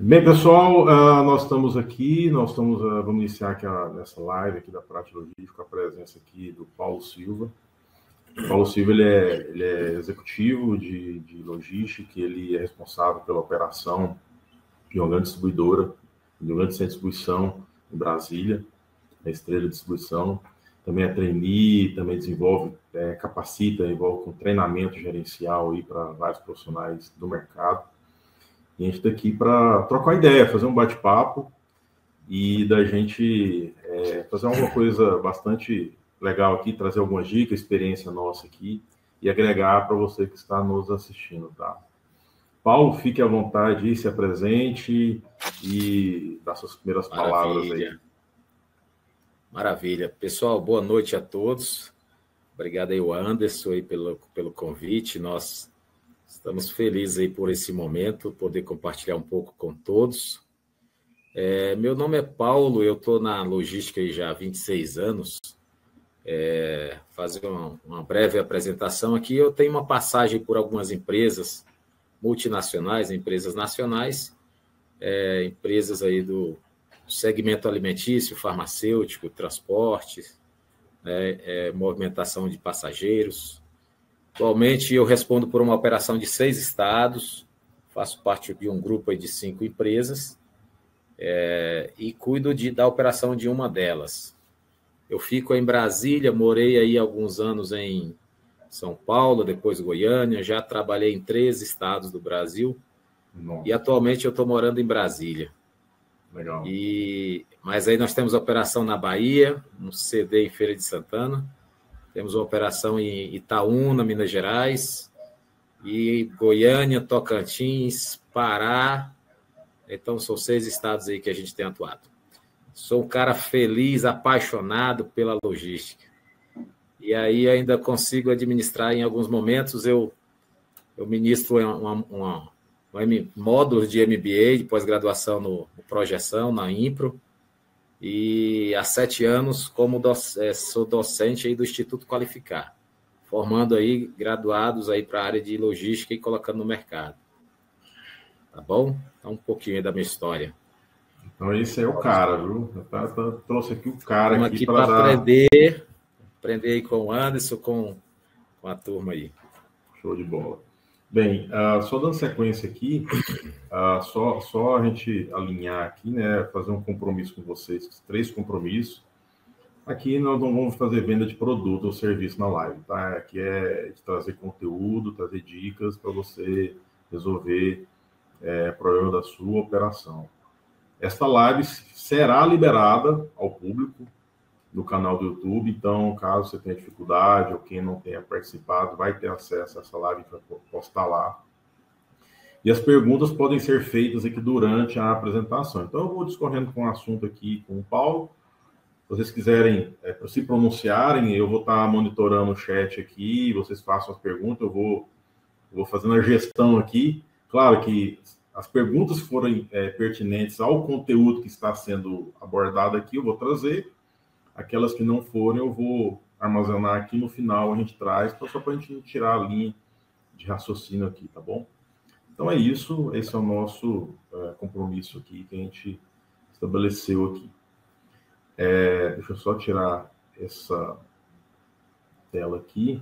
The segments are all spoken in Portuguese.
Bem, pessoal, vamos iniciar aqui nessa live aqui da Prate Logística, com a presença aqui do Paulo Silva. O Paulo Silva, ele é executivo de logística, ele é responsável pela operação de uma grande distribuidora, de um grande centro de distribuição em Brasília, a Estrela Distribuição. Também é trainee, também desenvolve, capacita, envolve com treinamento gerencial aí para vários profissionais do mercado. E a gente está aqui para trocar ideia, fazer um bate-papo e da gente fazer alguma coisa bastante legal aqui, trazer algumas dicas, experiência nossa aqui e agregar para você que está nos assistindo, tá? Paulo, fique à vontade, se apresente e dá suas primeiras palavras aí. Maravilha. Pessoal, boa noite a todos. Obrigado aí, o Anderson, aí pelo convite. Nós estamos felizes aí por esse momento, poder compartilhar um pouco com todos. Meu nome é Paulo, eu estou na logística aí já há 26 anos. Fazer uma breve apresentação aqui. Eu tenho uma passagem por algumas empresas multinacionais, empresas nacionais, empresas aí do segmento alimentício, farmacêutico, transporte, movimentação de passageiros. Atualmente, eu respondo por uma operação de 6 estados, faço parte de um grupo aí de 5 empresas e cuido da operação de uma delas. Eu fico em Brasília, morei aí alguns anos em São Paulo, depois Goiânia, já trabalhei em 13 estados do Brasil. Nossa. E atualmente eu estou morando em Brasília. Legal. Mas aí nós temos operação na Bahia, um CD em Feira de Santana, temos uma operação em Itaúna, Minas Gerais, e Goiânia, Tocantins, Pará. Então, são 6 estados aí que a gente tem atuado. Sou um cara feliz, apaixonado pela logística. E aí ainda consigo administrar em alguns momentos. Eu ministro módulos de MBA, de pós-graduação no Projeção, na Impro. E há 7 anos sou docente aí do Instituto Qualificar, formando aí graduados aí para a área de logística e colocando no mercado. Tá bom? Então, um pouquinho aí da minha história. Então, esse é o cara, viu? Trouxe aqui o cara. Estamos aqui para aprender aí com o Anderson, com a turma aí. Show de bola. Bem, só dando sequência aqui, só a gente alinhar aqui, né? Fazer um compromisso com vocês, 3 compromissos. Aqui nós não vamos fazer venda de produto ou serviço na live, tá? Aqui é de trazer conteúdo, trazer dicas para você resolver problema da sua operação. Esta live será liberada ao público no canal do YouTube, então, caso você tenha dificuldade ou quem não tenha participado, vai ter acesso a essa live para postar lá. E as perguntas podem ser feitas aqui durante a apresentação. Então, eu vou discorrendo com o assunto aqui com o Paulo. Se vocês quiserem se pronunciarem, eu vou estar monitorando o chat aqui, vocês façam as perguntas, eu vou fazendo a gestão aqui. Claro que as perguntas forem pertinentes ao conteúdo que está sendo abordado aqui, eu vou trazer. Aquelas que não forem, eu vou armazenar aqui no final, a gente traz, só para a gente tirar a linha de raciocínio aqui, tá bom? Então é isso, esse é o nosso compromisso aqui que a gente estabeleceu aqui. Deixa eu só tirar essa tela aqui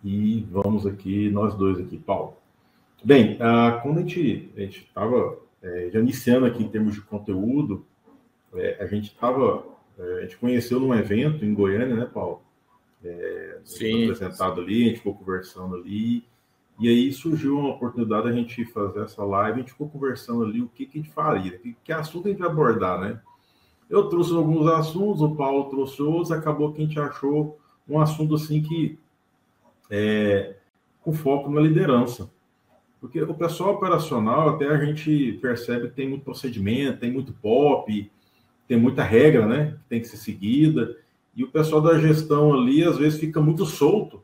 e vamos aqui, nós dois aqui, Paulo. Bem, quando a gente estava já iniciando aqui em termos de conteúdo, a gente conheceu num evento em Goiânia, né, Paulo? Foi apresentado ali, a gente ficou conversando ali, e aí surgiu uma oportunidade da gente fazer essa live, a gente ficou conversando ali o que a gente faria, que assunto a gente vai abordar, né? Eu trouxe alguns assuntos, o Paulo trouxe outros, acabou que a gente achou um assunto assim que com foco na liderança. Porque o pessoal operacional, até a gente percebe que tem muito procedimento, tem muito POP, tem muita regra, né, que tem que ser seguida, e o pessoal da gestão ali, às vezes, fica muito solto,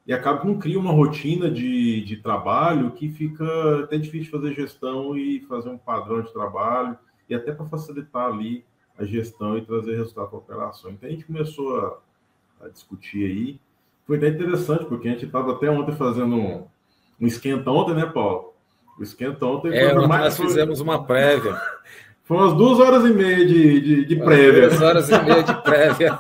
e acaba que não cria uma rotina de trabalho que fica até difícil fazer gestão e fazer um padrão de trabalho, e até para facilitar ali a gestão e trazer resultado para a operação. Então, a gente começou a discutir aí. Foi até interessante, porque a gente estava até ontem fazendo um esquenta ontem, né, Paulo? O esquentão nós fizemos uma prévia. Foi umas 2h30 de prévia. 2h30 de prévia.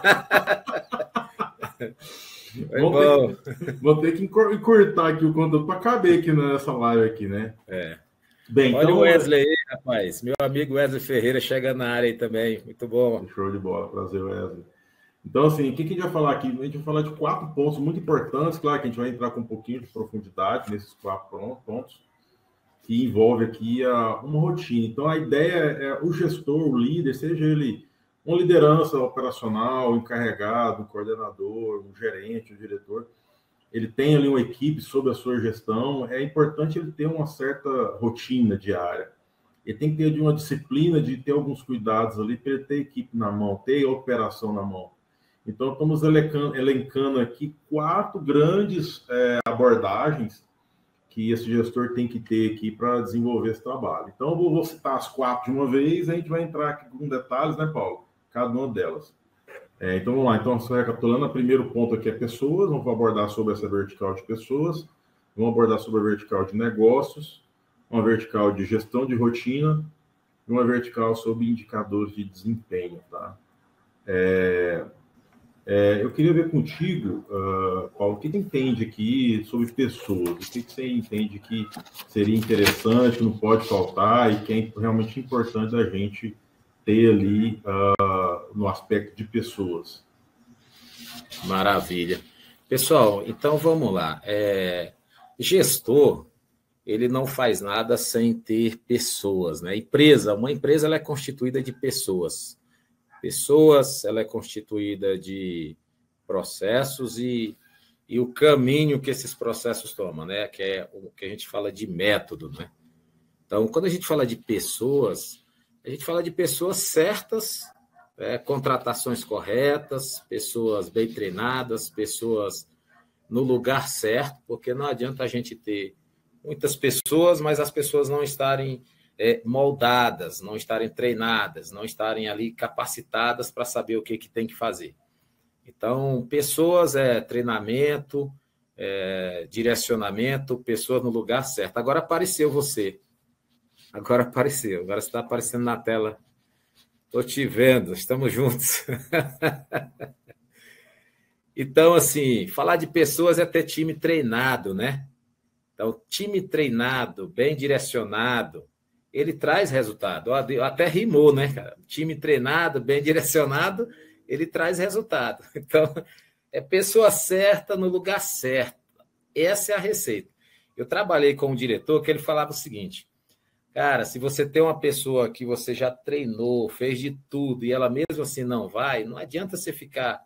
Vou ter que encurtar aqui o conteúdo para caber aqui nessa live aqui, né? Bem, olha então, o Wesley aí, rapaz. Meu amigo Wesley Ferreira chega na área aí também. Muito bom. Show de bola. Prazer, Wesley. Então, assim, o que a gente vai falar aqui? A gente vai falar de 4 pontos muito importantes. Claro que a gente vai entrar com um pouquinho de profundidade nesses 4 pontos, que envolve aqui uma rotina. Então, a ideia é o gestor, o líder, seja ele uma liderança operacional, um encarregado, um coordenador, um gerente, um diretor, ele tem ali uma equipe sob a sua gestão, é importante ele ter uma certa rotina diária. Ele tem que ter uma disciplina de ter alguns cuidados ali para ele ter equipe na mão, ter operação na mão. Então, estamos elencando aqui 4 grandes abordagens que esse gestor tem que ter aqui para desenvolver esse trabalho. Então, eu vou citar as 4 de uma vez, a gente vai entrar aqui com detalhes, né, Paulo? Cada uma delas. Então, vamos lá. Então, só recapitulando, o primeiro ponto aqui é pessoas, vamos abordar sobre essa vertical de pessoas, vamos abordar sobre a vertical de negócios, uma vertical de gestão de rotina e uma vertical sobre indicadores de desempenho, tá? Eu queria ver contigo, Paulo, o que você entende aqui sobre pessoas? O que você entende que seria interessante, que não pode faltar e que é realmente importante da gente ter ali no aspecto de pessoas? Maravilha. Pessoal, então vamos lá. Gestor, ele não faz nada sem ter pessoas, né? Uma empresa ela é constituída de pessoas. Ela é constituída de processos e o caminho que esses processos tomam, né? Que é o que a gente fala de método, né? Então, quando a gente fala de pessoas, a gente fala de pessoas certas, contratações corretas, pessoas bem treinadas, pessoas no lugar certo, porque não adianta a gente ter muitas pessoas, mas as pessoas não estarem moldadas, não estarem treinadas, não estarem ali capacitadas para saber o que tem que fazer. Então, pessoas treinamento, direcionamento, pessoas no lugar certo. Agora apareceu você. Agora você está aparecendo na tela. Estou te vendo, estamos juntos. Então, assim, falar de pessoas é ter time treinado, né? Então, time treinado, bem direcionado, ele traz resultado. Até rimou, né, cara? Time treinado, bem direcionado, ele traz resultado. Então, é pessoa certa no lugar certo. Essa é a receita. Eu trabalhei com um diretor que ele falava o seguinte: cara, se você tem uma pessoa que você já treinou, fez de tudo, e ela mesmo assim não vai, não adianta você ficar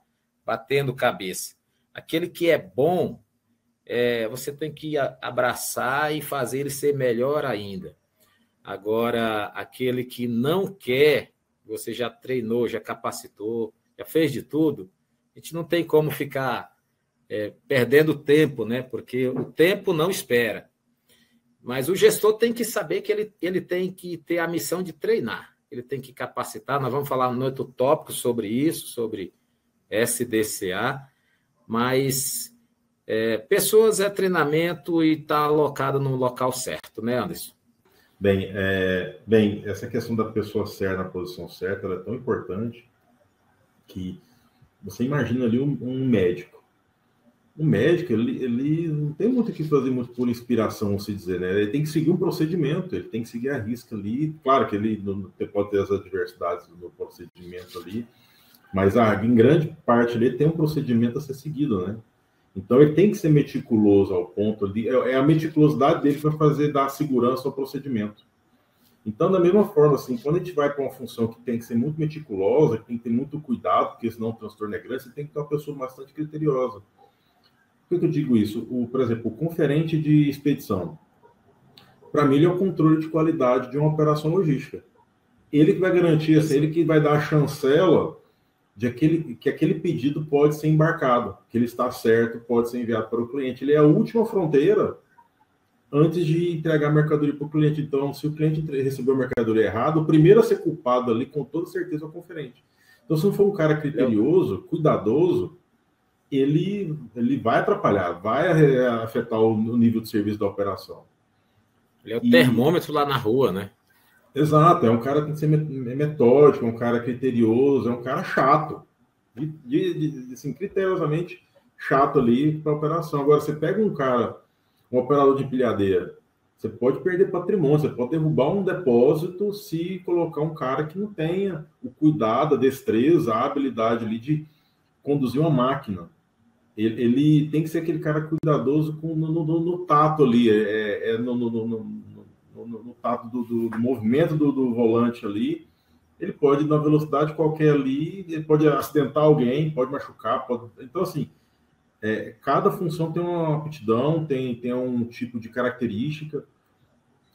batendo cabeça. Aquele que é bom, você tem que abraçar e fazer ele ser melhor ainda. Agora, aquele que não quer, você já treinou, já capacitou, já fez de tudo, a gente não tem como ficar perdendo tempo, né? Porque o tempo não espera. Mas o gestor tem que saber que ele tem que ter a missão de treinar, ele tem que capacitar. Nós vamos falar no outro tópico sobre isso, sobre SDCA, mas pessoas treinamento e está alocado no local certo, né, Anderson? Bem, essa questão da pessoa certa na posição certa, ela é tão importante que você imagina ali um médico. O médico, ele não tem muito o que fazer muito por inspiração, vamos dizer, né? Ele tem que seguir um procedimento, ele tem que seguir a risca ali. Claro que ele pode ter as adversidades no procedimento ali, mas em grande parte ele tem um procedimento a ser seguido, né? Então ele tem que ser meticuloso ao ponto ali, é a meticulosidade dele que vai dar segurança ao procedimento. Então, da mesma forma, assim, quando a gente vai para uma função que tem que ser muito meticulosa, que tem que ter muito cuidado, porque senão o transtorno é grande, você tem que ter uma pessoa bastante criteriosa. Por que eu digo isso? Por exemplo, o conferente de expedição. Para mim, ele é o controle de qualidade de uma operação logística. Ele que vai garantir, assim, ele que vai dar a chancela que aquele pedido pode ser embarcado, que ele está certo, pode ser enviado para o cliente. Ele é a última fronteira antes de entregar a mercadoria para o cliente. Então, se o cliente recebeu a mercadoria errada, o primeiro a ser culpado ali, com toda certeza, é o conferente. Então, se não for um cara criterioso, cuidadoso, ele vai atrapalhar, vai afetar o nível de serviço da operação. Ele é o termômetro lá na rua, né? Exato, é um cara que tem que ser metódico, é um cara criterioso, é um cara chato. Assim, criteriosamente chato ali para a operação. Agora, você pega um cara, um operador de empilhadeira, você pode perder patrimônio, você pode derrubar um depósito se colocar um cara que não tenha o cuidado, a destreza, a habilidade ali de conduzir uma máquina. Ele tem que ser aquele cara cuidadoso no tato ali, no tato do movimento do volante ali. Ele pode, na velocidade qualquer ali, ele pode acidentar alguém, pode machucar, pode... Então, assim, cada função tem uma aptidão, tem um tipo de característica,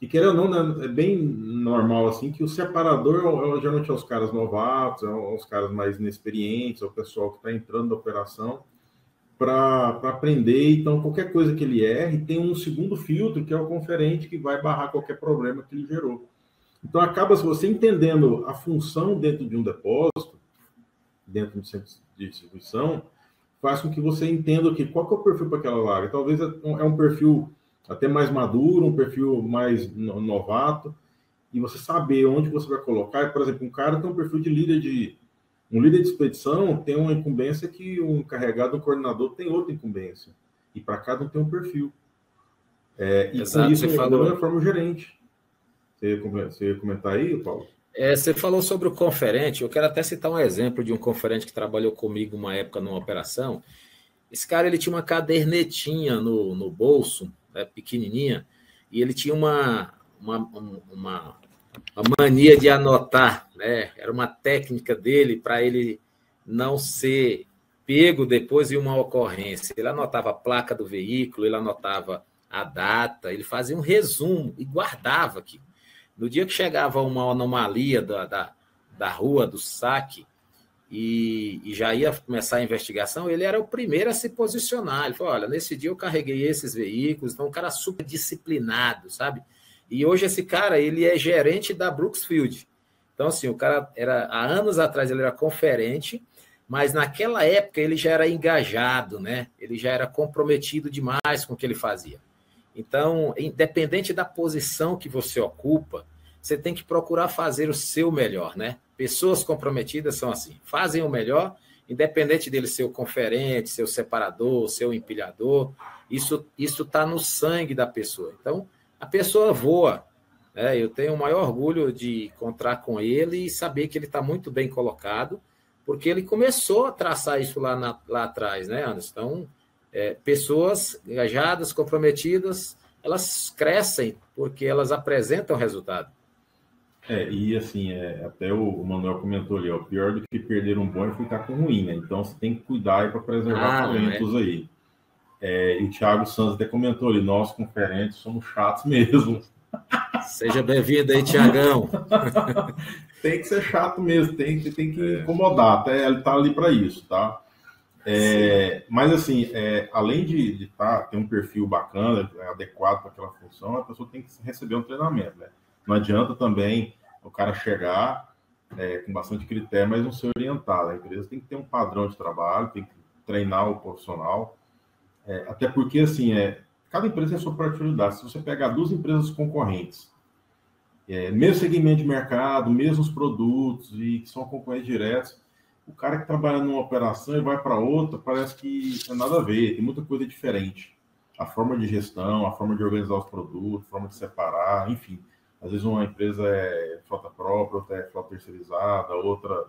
e querendo ou não, né, é bem normal, assim, que o separador geralmente é os caras novatos, os caras mais inexperientes, é o pessoal que está entrando na operação, para aprender. Então, qualquer coisa que ele erre, tem um segundo filtro, que é o conferente, que vai barrar qualquer problema que ele gerou. Então, acaba se você entendendo a função dentro de um depósito, dentro de um centro de distribuição, faz com que você entenda que qual que é o perfil para aquela vaga. Talvez é um perfil até mais maduro, um perfil mais novato, e você saber onde você vai colocar. Por exemplo, um cara tem um perfil de líder um líder de expedição tem uma incumbência que um encarregado, um coordenador tem outra incumbência. E para cada um tem um perfil. E exato, com isso, da mesma forma, o gerente. Você ia comentar aí, Paulo? Você falou sobre o conferente. Eu quero até citar um exemplo de um conferente que trabalhou comigo uma época numa operação. Esse cara, ele tinha uma cadernetinha no bolso, pequenininha, e ele tinha uma mania de anotar, né? Era uma técnica dele para ele não ser pego depois de uma ocorrência. Ele anotava a placa do veículo, ele anotava a data, ele fazia um resumo e guardava aquilo. No dia que chegava uma anomalia da rua, do saque, e já ia começar a investigação, ele era o primeiro a se posicionar. Ele falou, olha, nesse dia eu carreguei esses veículos, então um cara super disciplinado, sabe? E hoje esse cara, ele é gerente da Brooksfield. Então, assim, o cara há anos atrás ele era conferente, mas naquela época ele já era engajado, né? Ele já era comprometido demais com o que ele fazia. Então, independente da posição que você ocupa, você tem que procurar fazer o seu melhor, né? Pessoas comprometidas são assim, fazem o melhor, independente dele ser o conferente, ser o separador, ser o empilhador, isso está no sangue da pessoa. Então, a pessoa voa, né? Eu tenho o maior orgulho de encontrar com ele e saber que ele está muito bem colocado, porque ele começou a traçar isso lá atrás, né, Anderson? Então, pessoas engajadas, comprometidas, elas crescem porque elas apresentam resultado. E assim, até o Manuel comentou ali, ó, pior do que perder um bom é ficar com ruim, né? Então você tem que cuidar para preservar talentos aí. E o Thiago Santos até comentou ali, nós conferentes somos chatos mesmo. Seja bem-vindo aí, Thiagão. Tem que ser chato mesmo, tem que incomodar, até ele tá ali para isso, tá? Mas assim, além de ter um perfil bacana, adequado para aquela função, a pessoa tem que receber um treinamento, né? Não adianta também o cara chegar com bastante critério, mas não ser orientado. A empresa tem que ter um padrão de trabalho, tem que treinar o profissional, até porque, assim, cada empresa tem a sua particularidade. Se você pegar duas empresas concorrentes, mesmo segmento de mercado, mesmos produtos, e que são concorrentes diretos, o cara que trabalha numa operação e vai para outra, parece que não tem nada a ver, tem muita coisa diferente. A forma de gestão, a forma de organizar os produtos, a forma de separar, enfim. Às vezes uma empresa é frota própria, outra é frota terceirizada, outra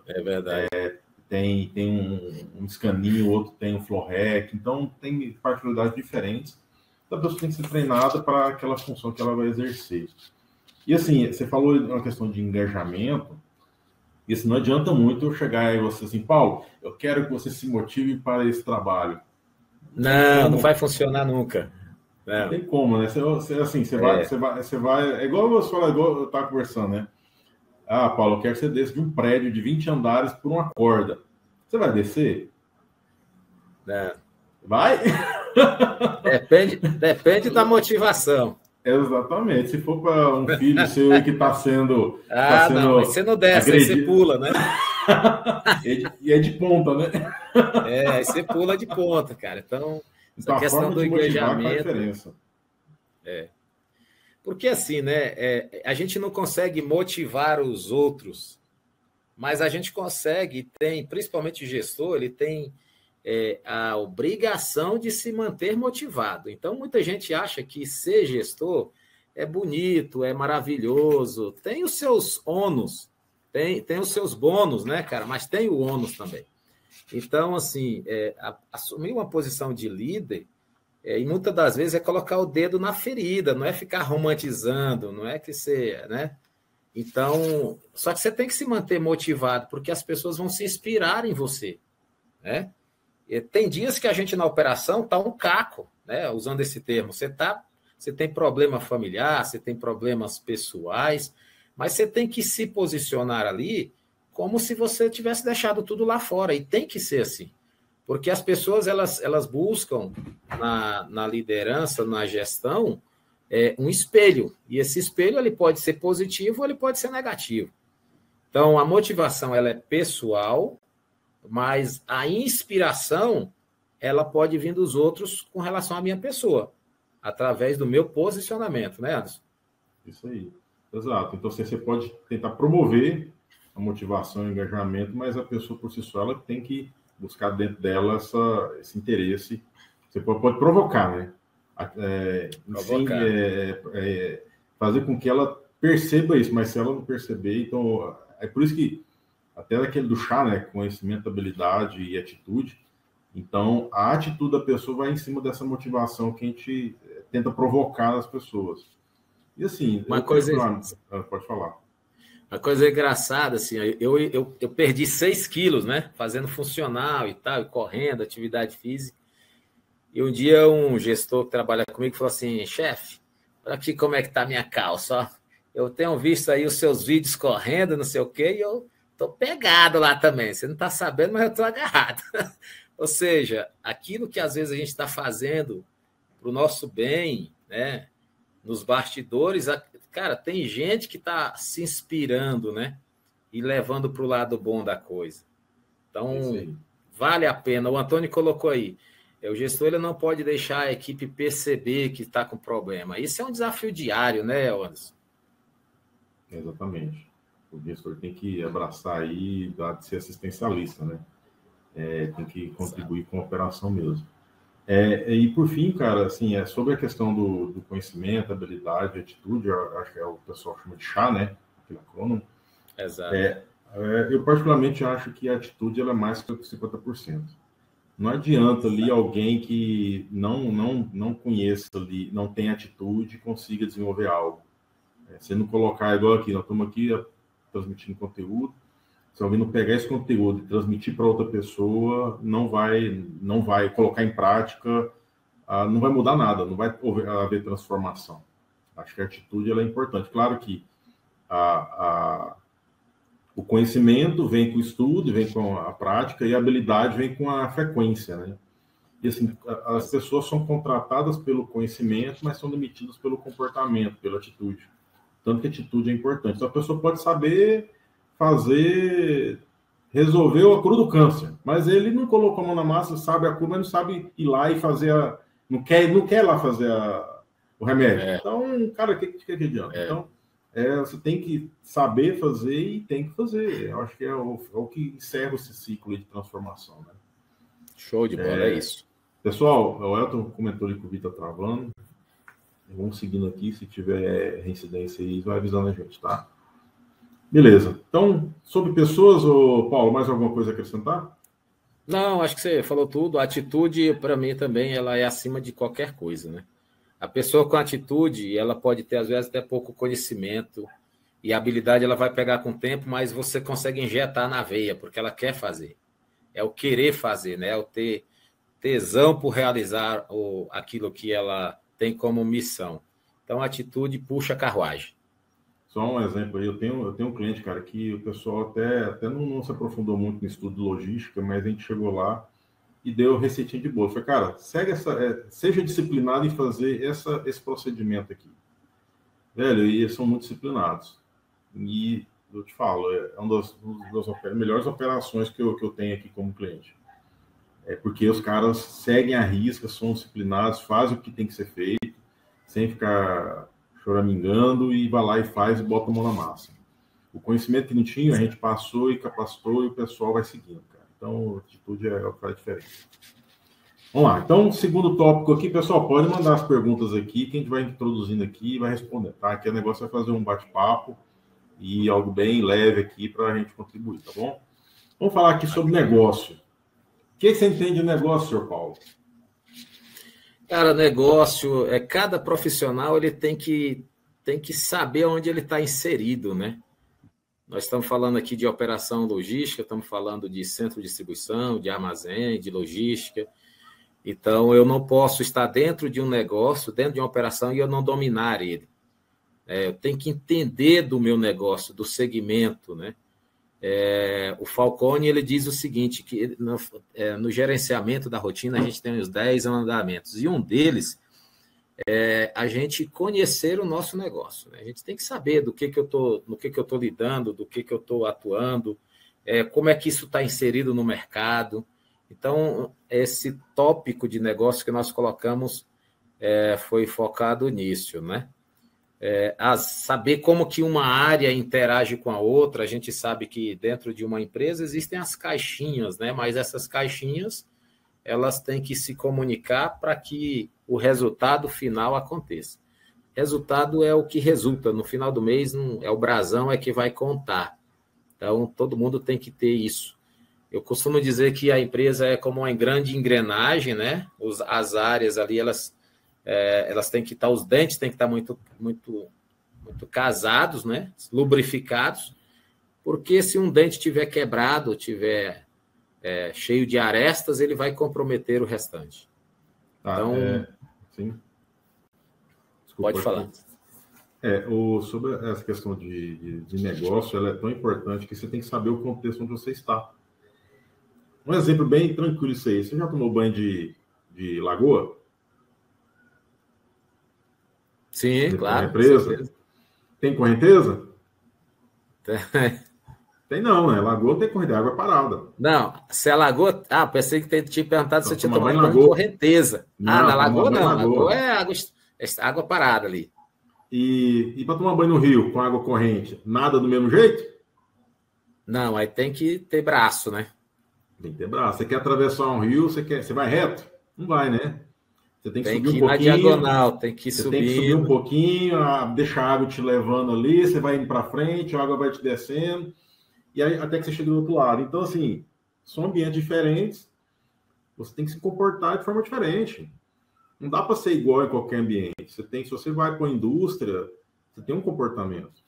tem um scaninho, outro tem um flow hack, então tem particularidades diferentes. Então a pessoa tem que ser treinada para aquela função que ela vai exercer. E assim, você falou uma questão de engajamento, e assim, não adianta muito eu chegar e você assim, Paulo, eu quero que você se motive para esse trabalho. Não vai funcionar nunca. Não tem como, né? Você vai. É igual você fala, igual eu estava conversando, né? Ah, Paulo, eu quero que você desça de um prédio de 20 andares por uma corda. Você vai descer? Vai? Depende da motivação. Exatamente. Se for para um filho seu que está sendo. Não, mas você não desce, aí você pula, né? E é de ponta, né? Aí você pula de ponta, cara. Então, essa questão do engajamento. Porque assim, né? A gente não consegue motivar os outros, mas a gente consegue, principalmente o gestor, ele tem a obrigação de se manter motivado. Então, muita gente acha que ser gestor é bonito, é maravilhoso, tem os seus ônus, tem os seus bônus, né, cara? Mas tem o ônus também. Então, assim, assumir uma posição de líder, e muitas das vezes é colocar o dedo na ferida, não é ficar romantizando, não é que você, né? Então, só que você tem que se manter motivado, porque as pessoas vão se inspirar em você, né? E tem dias que a gente na operação tá um caco, né? Usando esse termo, você tem problema familiar, você tem problemas pessoais, mas você tem que se posicionar ali como se você tivesse deixado tudo lá fora, e tem que ser assim. Porque as pessoas elas buscam na liderança, na gestão, um espelho. E esse espelho ele pode ser positivo ou ele pode ser negativo. Então, a motivação ela é pessoal, mas a inspiração ela pode vir dos outros com relação à minha pessoa, através do meu posicionamento, né, Anderson? Isso aí. Exato. Então, você pode tentar promover a motivação e o engajamento, mas a pessoa por si só ela tem que buscar dentro dela esse interesse. Você pode provocar, né? Provocar. Sim, fazer com que ela perceba isso, mas se ela não perceber, então é por isso que até daquele do chá, né? Conhecimento, habilidade e atitude. Então, a atitude da pessoa vai em cima dessa motivação que a gente tenta provocar nas pessoas. E assim, pode falar. Uma coisa engraçada, assim, eu perdi 6 quilos, né? Fazendo funcional e tal, e correndo, atividade física. E um dia um gestor que trabalha comigo falou assim, chefe, olha aqui como é que tá a minha calça, ó. Eu tenho visto aí os seus vídeos correndo, não sei o quê, e eu tô pegado lá também. Você não tá sabendo, mas eu tô agarrado. Ou seja, aquilo que às vezes a gente está fazendo para o nosso bem, né? Nos bastidores, cara, tem gente que está se inspirando, né? E levando para o lado bom da coisa. Então, vale a pena. O Antônio colocou aí. O gestor ele não pode deixar a equipe perceber que está com problema. Isso é um desafio diário, né, Anderson? Exatamente. O gestor tem que abraçar aí, de ser assistencialista, né? Tem que contribuir com a operação mesmo. E por fim, cara, assim, sobre a questão do conhecimento, habilidade, atitude, acho que o pessoal chama de chá, né? Aquele acrônimo. Exato. Eu particularmente acho que a atitude ela é mais que 50%. Não adianta ali alguém que não conheça ali, não tem atitude, consiga desenvolver algo. Se não colocar igual aqui, nós estamos aqui transmitindo conteúdo. Se alguém não pegar esse conteúdo e transmitir para outra pessoa, não vai colocar em prática, não vai mudar nada, não vai haver transformação. Acho que a atitude ela é importante. Claro que o conhecimento vem com o estudo, vem com a prática, e a habilidade vem com a frequência, né? E assim, as pessoas são contratadas pelo conhecimento, mas são demitidas pelo comportamento, pela atitude. Tanto que a atitude é importante. Então, a pessoa pode saber resolveu a cura do câncer, mas ele não colocou a mão na massa, sabe a cura, mas não sabe ir lá e fazer não quer lá fazer o remédio. Então, cara, o que adianta? Então, você tem que saber fazer e tem que fazer. Eu acho que é o que encerra esse ciclo de transformação, né? Show de bola, é isso. Pessoal, o Elton comentou ali que o Vitor tá travando. Vamos seguindo aqui, se tiver reincidência aí, vai avisando a gente, tá? Beleza. Então, sobre pessoas, Paulo, mais alguma coisa a acrescentar? Não, acho que você falou tudo. A atitude, para mim, também, ela é acima de qualquer coisa, né? A pessoa com atitude, ela pode ter, às vezes, até pouco conhecimento e a habilidade ela vai pegar com o tempo, mas você consegue injetar na veia, porque ela quer fazer. É o querer fazer, né? É o ter tesão por realizar aquilo que ela tem como missão. Então, a atitude puxa a carruagem. Só um exemplo aí, eu tenho um cliente, cara, que o pessoal até não se aprofundou muito no estudo de logística, mas a gente chegou lá e deu receitinha de bolo. Falei, cara, segue seja disciplinado em fazer esse procedimento aqui. Velho, e eles são muito disciplinados. E eu te falo, é uma das melhores operações que eu tenho aqui como cliente. Porque os caras seguem a risca, são disciplinados, fazem o que tem que ser feito, sem ficar choramingando e vai lá e faz e bota a mão na massa. O conhecimento que não tinha, a gente passou e capacitou e o pessoal vai seguindo, cara. Então, a atitude é o que faz diferença. Vamos lá. Então, segundo tópico aqui, pessoal, pode mandar as perguntas aqui, que a gente vai introduzindo aqui e vai responder, tá? Aqui o negócio é fazer um bate-papo e algo bem leve aqui para a gente contribuir, tá bom? Vamos falar aqui sobre negócio. O que você entende de negócio, senhor Paulo? Cara, negócio, cada profissional ele tem que saber onde ele está inserido, né? Nós estamos falando aqui de operação logística, estamos falando de centro de distribuição, de armazém, de logística. Então, eu não posso estar dentro de um negócio, dentro de uma operação, e eu não dominar ele. Eu tenho que entender do meu negócio, do segmento, né? O Falcone, ele diz o seguinte, que no gerenciamento da rotina, a gente tem os 10 andamentos, e um deles é a gente conhecer o nosso negócio, né? A gente tem que saber no que eu estou lidando, do que eu estou atuando, como é que isso está inserido no mercado. Então, esse tópico de negócio que nós colocamos foi focado nisso, né? A saber como que uma área interage com a outra. A gente sabe que dentro de uma empresa existem as caixinhas, né? Mas essas caixinhas, elas têm que se comunicar para que o resultado final aconteça. Resultado é o que resulta. No final do mês, o brasão é que vai contar. Então, todo mundo tem que ter isso. Eu costumo dizer que a empresa é como uma grande engrenagem, né? As áreas ali, elas têm que estar, os dentes têm que estar muito, muito, muito casados, né? Lubrificados, porque se um dente tiver quebrado, tiver cheio de arestas, ele vai comprometer o restante. Então, sim. Desculpa, pode falar. Sobre essa questão de negócio, ela é tão importante que você tem que saber o contexto onde você está. Um exemplo bem tranquilo isso aí. Você já tomou banho de lagoa? Sim, claro. Correnteza? Tem correnteza? Tem não, né? Lagoa tem correnteza, água parada. Não, se a lagoa... pensei que tinha perguntado se eu tinha tomado banho de correnteza. Não, na lagoa não. Lagoa é água parada ali. E para tomar banho no rio com água corrente, nada do mesmo jeito? Não, aí tem que ter braço, né? Tem que ter braço. Você quer atravessar um rio, você vai reto? Não vai, né? Você tem que subir um pouquinho. Na diagonal, tem que subir. Você tem que subir um pouquinho, deixa a água te levando ali, você vai indo para frente, a água vai te descendo, e aí até que você chega do outro lado. Então, assim, são ambientes diferentes, você tem que se comportar de forma diferente. Não dá para ser igual em qualquer ambiente. Se você vai para a indústria, você tem um comportamento.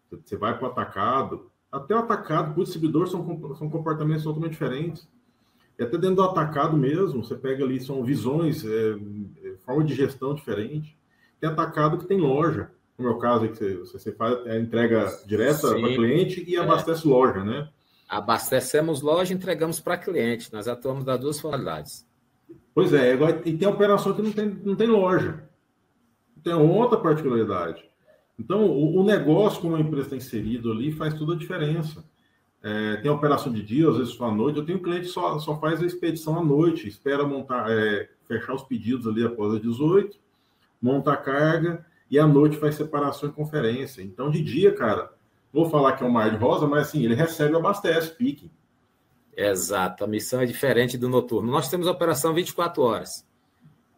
Você vai para o atacado. Até o atacado, para o distribuidor, são comportamentos totalmente diferentes. E até dentro do atacado mesmo, você pega ali, são visões, forma de gestão diferente. Tem atacado que tem loja. No meu caso, é que você faz a entrega direta para cliente e abastece loja, né? Abastecemos loja e entregamos para cliente. Nós atuamos das duas modalidades. Pois é, e tem operação que não tem loja. Tem outra particularidade. Então, o negócio, como a empresa está inserido ali, faz toda a diferença. Tem operação de dia, às vezes só à noite. Eu tenho um cliente que só faz a expedição à noite, espera fechar os pedidos ali após as 18, monta a carga e à noite faz separação e conferência. Então, de dia, cara, vou falar que é um mar de rosa, mas assim, ele recebe e abastece, pique. Exato, a missão é diferente do noturno. Nós temos operação 24 horas.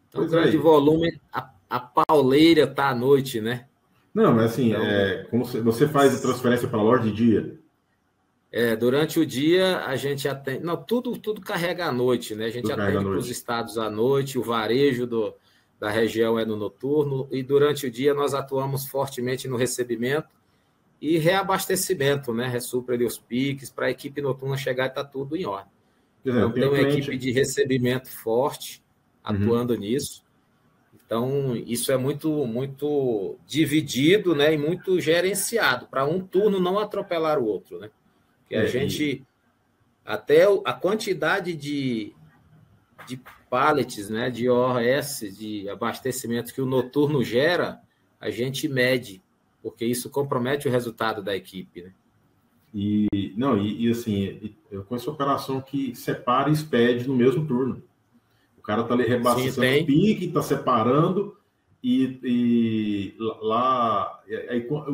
Então, grande volume, a pauleira está à noite, né? Não, mas assim, como você faz a transferência para a loja de dia? Durante o dia a gente atende... Não, tudo carrega à noite, né? A gente atende para os estados à noite, o varejo da região é no noturno, e durante o dia nós atuamos fortemente no recebimento e reabastecimento, né? Ressupra ali os piques, para a equipe noturna chegar e está tudo em ordem. Então, tem uma equipe de recebimento forte atuando nisso. Então, isso é muito, muito dividido, né? E muito gerenciado, para um turno não atropelar o outro, né? Que a gente... Até a quantidade de pallets, né? De OS, de abastecimento que o noturno gera, a gente mede, porque isso compromete o resultado da equipe, né? E assim, eu conheço operação que separa e expede no mesmo turno. O cara tá ali reabastecendo o pique, tá separando, o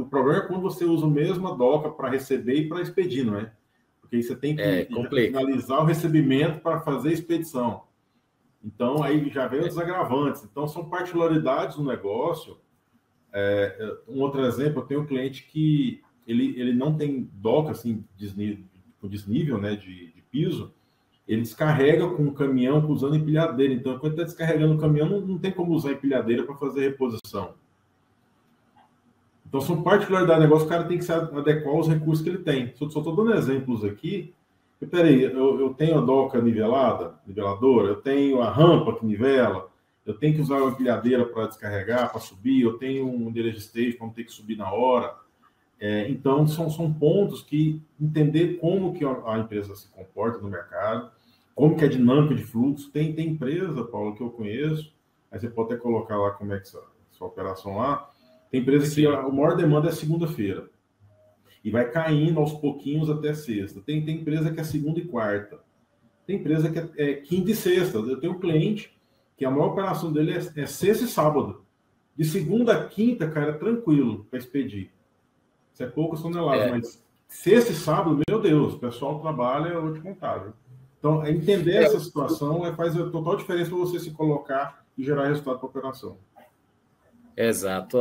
problema é quando você usa a mesma doca para receber e para expedir, não é? Porque aí você tem que finalizar o recebimento para fazer a expedição. Então, aí já vem os desagravantes. Então, são particularidades do negócio. Um outro exemplo, eu tenho um cliente que ele não tem doca, assim, com desnível, né, de piso, ele descarrega com o caminhão usando empilhadeira. Então, quando está descarregando o caminhão, não tem como usar empilhadeira para fazer reposição. Então, são particularidades do negócio, o cara tem que se adequar aos recursos que ele tem. Só estou dando exemplos aqui. Peraí, eu tenho a doca niveladora, eu tenho a rampa que nivela, eu tenho que usar a empilhadeira para descarregar, para subir, eu tenho um delay stage para não ter que subir na hora. Então, são pontos que entender como que a empresa se comporta no mercado, como que é a dinâmica de fluxo. Tem empresa, Paulo, que eu conheço, aí você pode até colocar lá como é que sua operação lá. Tem empresa que a maior demanda é segunda-feira. E vai caindo aos pouquinhos até sexta. Tem empresa que é segunda e quarta. Tem empresa que é quinta e sexta. Eu tenho um cliente que a maior operação dele é sexta e sábado. De segunda a quinta, cara, é tranquilo para expedir. Isso é poucas toneladas, mas sexta e sábado, meu Deus, o pessoal trabalha, eu vou te contar. Viu? Então, entender essa situação faz total diferença para você se colocar e gerar resultado para a operação. Exato.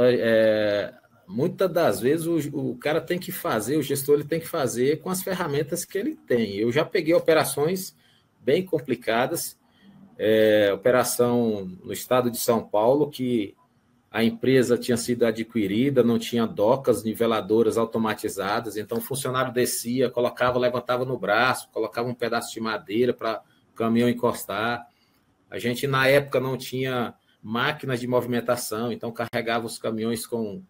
Muitas das vezes o cara tem que fazer, o gestor ele tem que fazer com as ferramentas que ele tem. Eu já peguei operações bem complicadas, operação no estado de São Paulo, que a empresa tinha sido adquirida, não tinha docas niveladoras automatizadas, então o funcionário descia, levantava no braço, colocava um pedaço de madeira para o caminhão encostar. A gente, na época, não tinha máquinas de movimentação, então carregava os caminhões com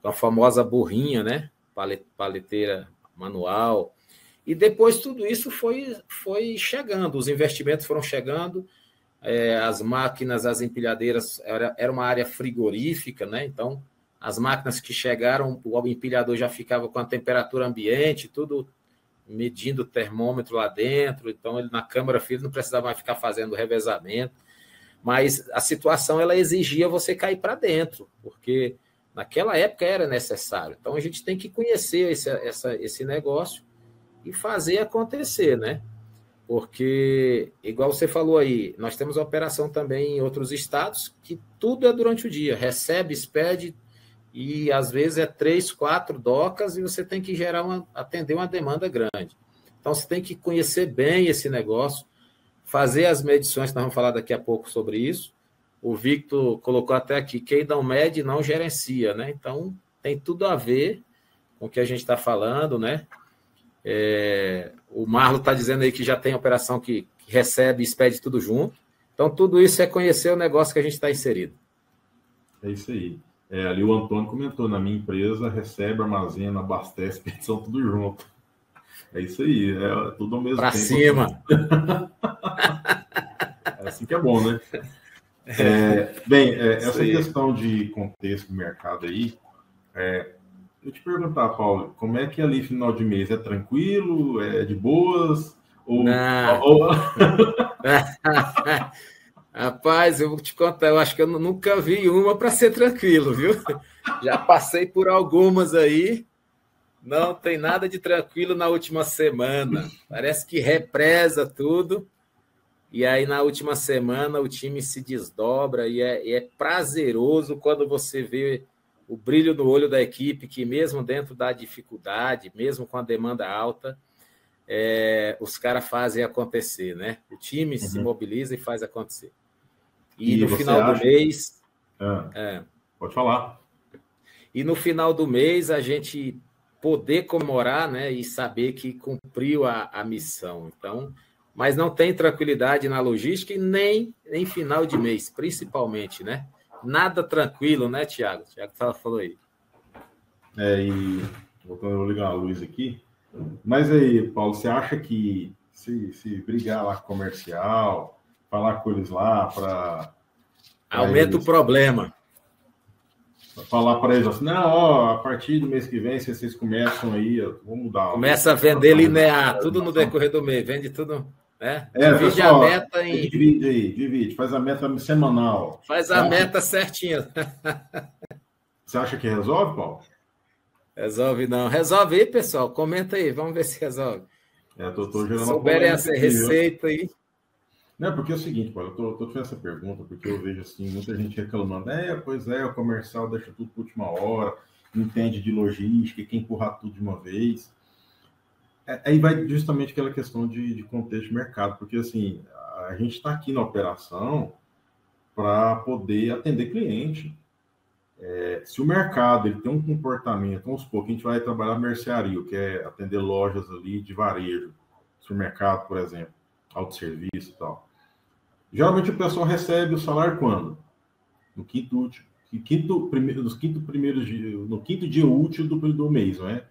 a famosa burrinha, né? Paleteira manual. E depois tudo isso foi chegando, os investimentos foram chegando, as máquinas, as empilhadeiras, era uma área frigorífica, né? Então, as máquinas que chegaram, o empilhador já ficava com a temperatura ambiente, tudo medindo o termômetro lá dentro, então ele na câmara fria não precisava mais ficar fazendo revezamento, mas a situação ela exigia você cair para dentro, porque naquela época era necessário. Então, a gente tem que conhecer esse negócio e fazer acontecer, né? Porque, igual você falou aí, nós temos operação também em outros estados que tudo é durante o dia. Recebe, expede, e às vezes 3, 4 docas e você tem que atender uma demanda grande. Então, você tem que conhecer bem esse negócio, fazer as medições, nós vamos falar daqui a pouco sobre isso. O Victor colocou até aqui, quem não mede não gerencia, né? Então, tem tudo a ver com o que a gente está falando, né? O Marlon está dizendo aí que já tem operação que recebe e expede tudo junto. Então, tudo isso é conhecer o negócio que a gente está inserido. É isso aí. Ali o Antônio comentou, na minha empresa, recebe, armazena, abastece, expedição, tudo junto. É isso aí, tudo ao mesmo tempo. Para cima! É assim que é bom, né? Essa questão de contexto do mercado aí, eu te perguntar, Paulo, como é que ali final de mês é tranquilo, é de boas? Rapaz, eu vou te contar, eu acho que eu nunca vi uma para ser tranquilo, viu? Já passei por algumas aí, não tem nada de tranquilo na última semana. Parece que represa tudo. E aí, na última semana, o time se desdobra e é prazeroso quando você vê o brilho no olho da equipe, que mesmo dentro da dificuldade, mesmo com a demanda alta, os caras fazem acontecer, né? O time se mobiliza e faz acontecer. E no final do mês... Pode falar. E no final do mês, a gente poder comemorar, né? E saber que cumpriu a missão. Então... Mas não tem tranquilidade na logística e nem em final de mês, principalmente, né? Nada tranquilo, né, Tiago? Tiago falou aí. E eu vou ligar a luz aqui. Mas aí, Paulo, você acha que se brigar lá com o comercial, falar com eles lá para... Aumenta o problema. Falar para eles assim, não, a partir do mês que vem, se vocês começam aí, vou mudar. Começa a vender linear, tudo no decorrer do mês, vende tudo... né? Divide pessoal, a meta em... Divide. Faz a meta semanal. Faz a meta certinha. Você acha que resolve, Paulo? Resolve não. Resolve aí, pessoal. Comenta aí, vamos ver se resolve. Tô gerando se souberem essa receita aí. Não, porque é o seguinte, Paulo, eu tô fazendo essa pergunta porque eu vejo assim, muita gente reclamando, pois é, o comercial deixa tudo por última hora, não entende de logística, quer empurrar tudo de uma vez. Aí vai justamente aquela questão de contexto de mercado, porque assim, a gente está aqui na operação para poder atender cliente. Se o mercado ele tem um comportamento, vamos supor que a gente vai trabalhar mercearia, que é atender lojas ali de varejo, supermercado, por exemplo, autosserviço e tal. Geralmente o pessoal recebe o salário quando? No quinto dia útil do mês, não é?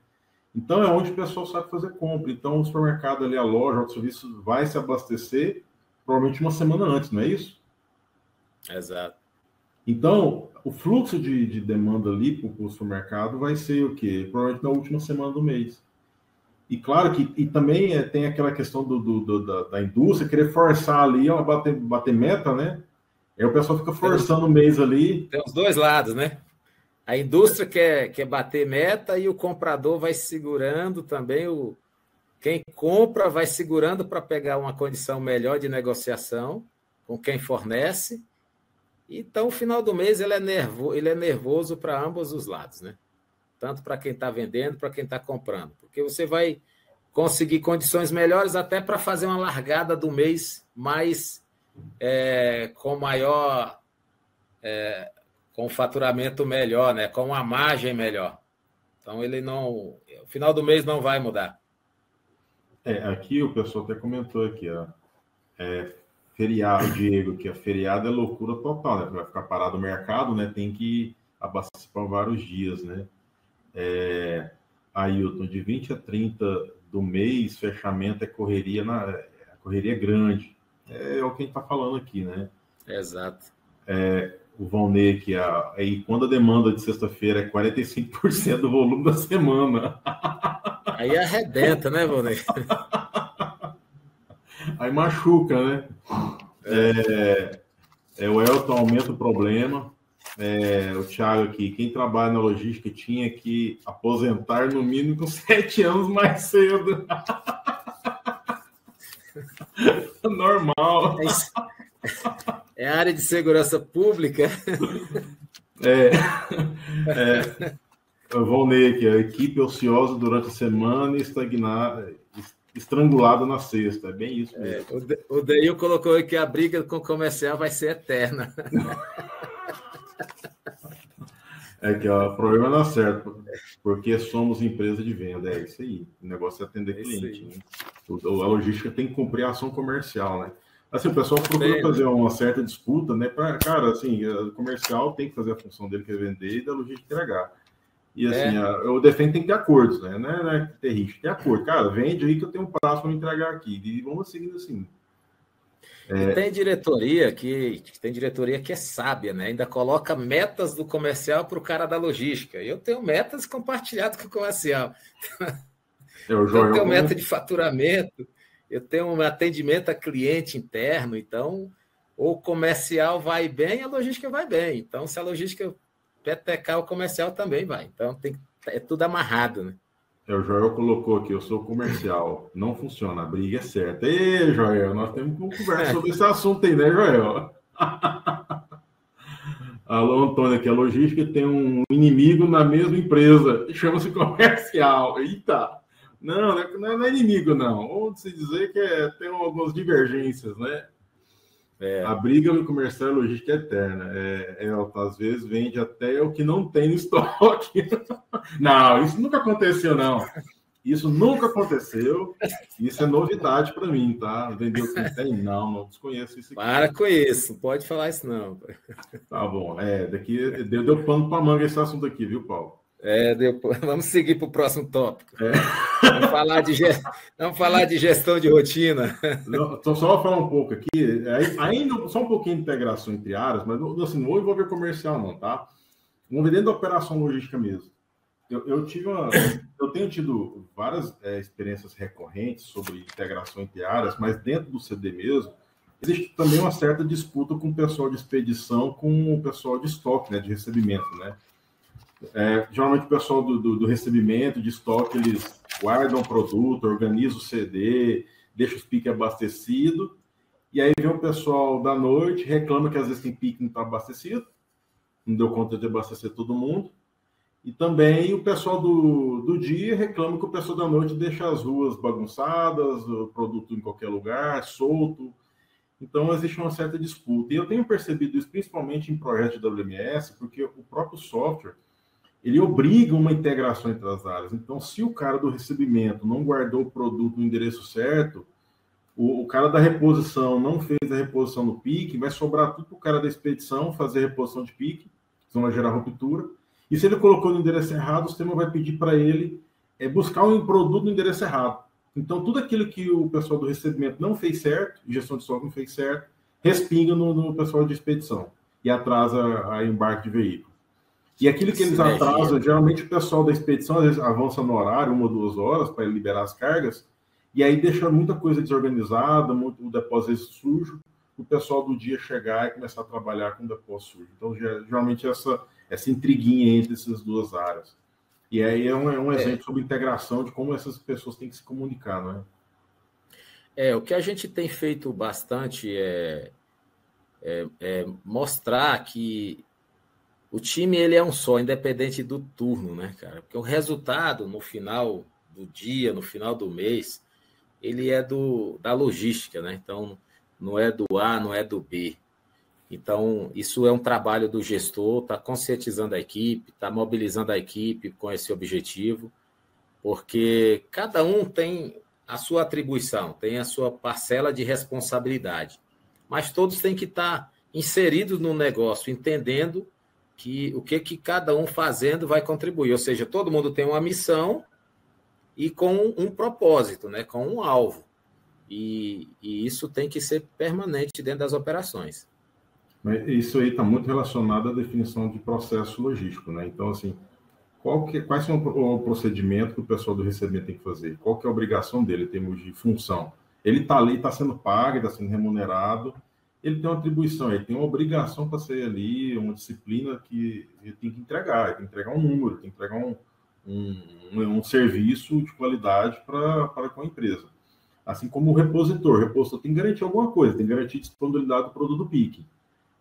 Então é onde o pessoal sabe fazer compra. Então o supermercado ali, a loja, o autosserviço vai se abastecer provavelmente uma semana antes, não é isso? Exato. Então, o fluxo de demanda ali para o supermercado vai ser o quê? Provavelmente na última semana do mês. E claro que também tem aquela questão da indústria querer forçar ali, bater meta, né? Aí o pessoal fica forçando o mês ali. Tem os dois lados, né? A indústria quer bater meta e o comprador vai segurando também. Quem compra vai segurando para pegar uma condição melhor de negociação com quem fornece. Então, o final do mês ele é nervoso para ambos os lados, né? Tanto para quem está vendendo, para quem está comprando. Porque você vai conseguir condições melhores até para fazer uma largada do mês mais com maior... com faturamento melhor, né? Com uma margem melhor. Então, ele não... O final do mês não vai mudar. Aqui o pessoal até comentou aqui, ó. Feriado, Diego, que a feriado é loucura total, né? Vai ficar parado o mercado, né? Tem que abastecer por vários dias, né? Ailton, de 20 a 30 do mês, fechamento correria grande. É o que a gente está falando aqui, né? Exato. O Valnei, que aí quando a demanda de sexta-feira é 45% do volume da semana. Aí arrebenta, né, Valnei? Aí machuca, né? O Elton aumenta o problema. O Thiago aqui, quem trabalha na logística tinha que aposentar no mínimo com 7 anos mais cedo. Normal. É área de segurança pública. Eu vou ler aqui, a equipe ociosa durante a semana e estrangulada na sexta. É bem isso mesmo. O Deil colocou aqui que a briga com o comercial vai ser eterna. O problema não é certo, porque somos empresa de venda. É isso aí. O negócio é atender cliente. Né? A logística tem que cumprir a ação comercial, né? Assim, o pessoal procura fazer uma certa disputa, né? Cara, assim, o comercial tem que fazer a função dele, que é vender, e da logística entregar. E assim, eu defendo tem que ter acordos, né? Não é ter risco, tem acordo. Cara, vende aí que eu tenho um prazo para me entregar aqui. E vamos seguindo assim. Tem diretoria que é sábia, né? Ainda coloca metas do comercial para o cara da logística. Eu tenho metas compartilhadas com o comercial. Eu tenho meta de faturamento, eu tenho um atendimento a cliente interno, então o comercial vai bem, a logística vai bem. Então, se a logística petecar, o comercial também vai. Então, é tudo amarrado, né? O Joel colocou aqui, eu sou comercial, não funciona, a briga é certa. Ei, Joel, nós temos que conversar sobre esse assunto aí, né, Joel? Alô, Antônio, aqui, a logística tem um inimigo na mesma empresa, chama-se comercial. Eita! Não é inimigo, não. Vamos se dizer que tem algumas divergências, né? A briga no comercial e logística é eterna. Às vezes vende até o que não tem no estoque. Não, isso nunca aconteceu, não. Isso nunca aconteceu. Isso é novidade para mim, tá? Vender o que tem? Não desconheço isso aqui. Para com isso, não pode falar isso, não. Tá bom. Daqui deu pano para manga esse assunto aqui, viu, Paulo? Vamos seguir para o próximo tópico. Vamos falar de gestão de rotina. Então, só vou falar um pouco aqui, ainda só um pouquinho de integração entre áreas, mas assim, não vou envolver comercial não, tá? Vamos ver dentro da operação logística mesmo. eu tenho tido várias experiências recorrentes sobre integração entre áreas, mas dentro do CD mesmo, existe também uma certa disputa com o pessoal de expedição, com o pessoal de estoque, né, de recebimento, né? Geralmente o pessoal do recebimento, de estoque, eles guardam o produto, organizam o CD, deixam os piques abastecidos, e aí vem o pessoal da noite, reclama que às vezes tem pique que não está abastecido, não deu conta de abastecer todo mundo, e também o pessoal do dia reclama que o pessoal da noite deixa as ruas bagunçadas, o produto em qualquer lugar, solto. Então, existe uma certa disputa. E eu tenho percebido isso principalmente em projetos de WMS, porque o próprio software, ele obriga uma integração entre as áreas. Então, se o cara do recebimento não guardou o produto no endereço certo, o cara da reposição não fez a reposição no pique, vai sobrar tudo para o cara da expedição fazer a reposição de pique, senão vai gerar ruptura. E se ele colocou no endereço errado, o sistema vai pedir para ele buscar um produto no endereço errado. Então, tudo aquilo que o pessoal do recebimento não fez certo, gestão de estoque não fez certo, respinga no pessoal de expedição e atrasa a embarque de veículo. E aquilo que eles atrasam, geralmente o pessoal da expedição às vezes avança no horário, 1 ou 2 horas, para liberar as cargas, e aí deixa muita coisa desorganizada, o depósito sujo, o pessoal do dia chegar e começar a trabalhar com o depósito sujo. Então, geralmente, essa intriguinha entre essas duas áreas. E aí é um exemplo sobre integração de como essas pessoas têm que se comunicar, não é? O que a gente tem feito bastante é mostrar que o time ele é um só, independente do turno, né, cara? Porque o resultado no final do dia, no final do mês, ele é da logística, né? Então, não é do A, não é do B. Então, isso é um trabalho do gestor, está conscientizando a equipe, está mobilizando a equipe com esse objetivo, porque cada um tem a sua atribuição, tem a sua parcela de responsabilidade, mas todos têm que estar inseridos no negócio, entendendo o que cada um fazendo vai contribuir. Ou seja, todo mundo tem uma missão e com um propósito, né? Com um alvo. E isso tem que ser permanente dentro das operações. Isso aí está muito relacionado à definição de processo logístico, né? Então, assim, quais são o procedimento que o pessoal do recebimento tem que fazer? Qual que é a obrigação dele em termos de função? Ele está ali, está sendo pago, está sendo remunerado, ele tem uma atribuição, ele tem uma obrigação para ser ali, uma disciplina que ele tem que entregar, ele tem que entregar um número, tem que entregar um serviço de qualidade para com a empresa. Assim como o repositor tem que garantir alguma coisa, tem que garantir a disponibilidade do produto do pique.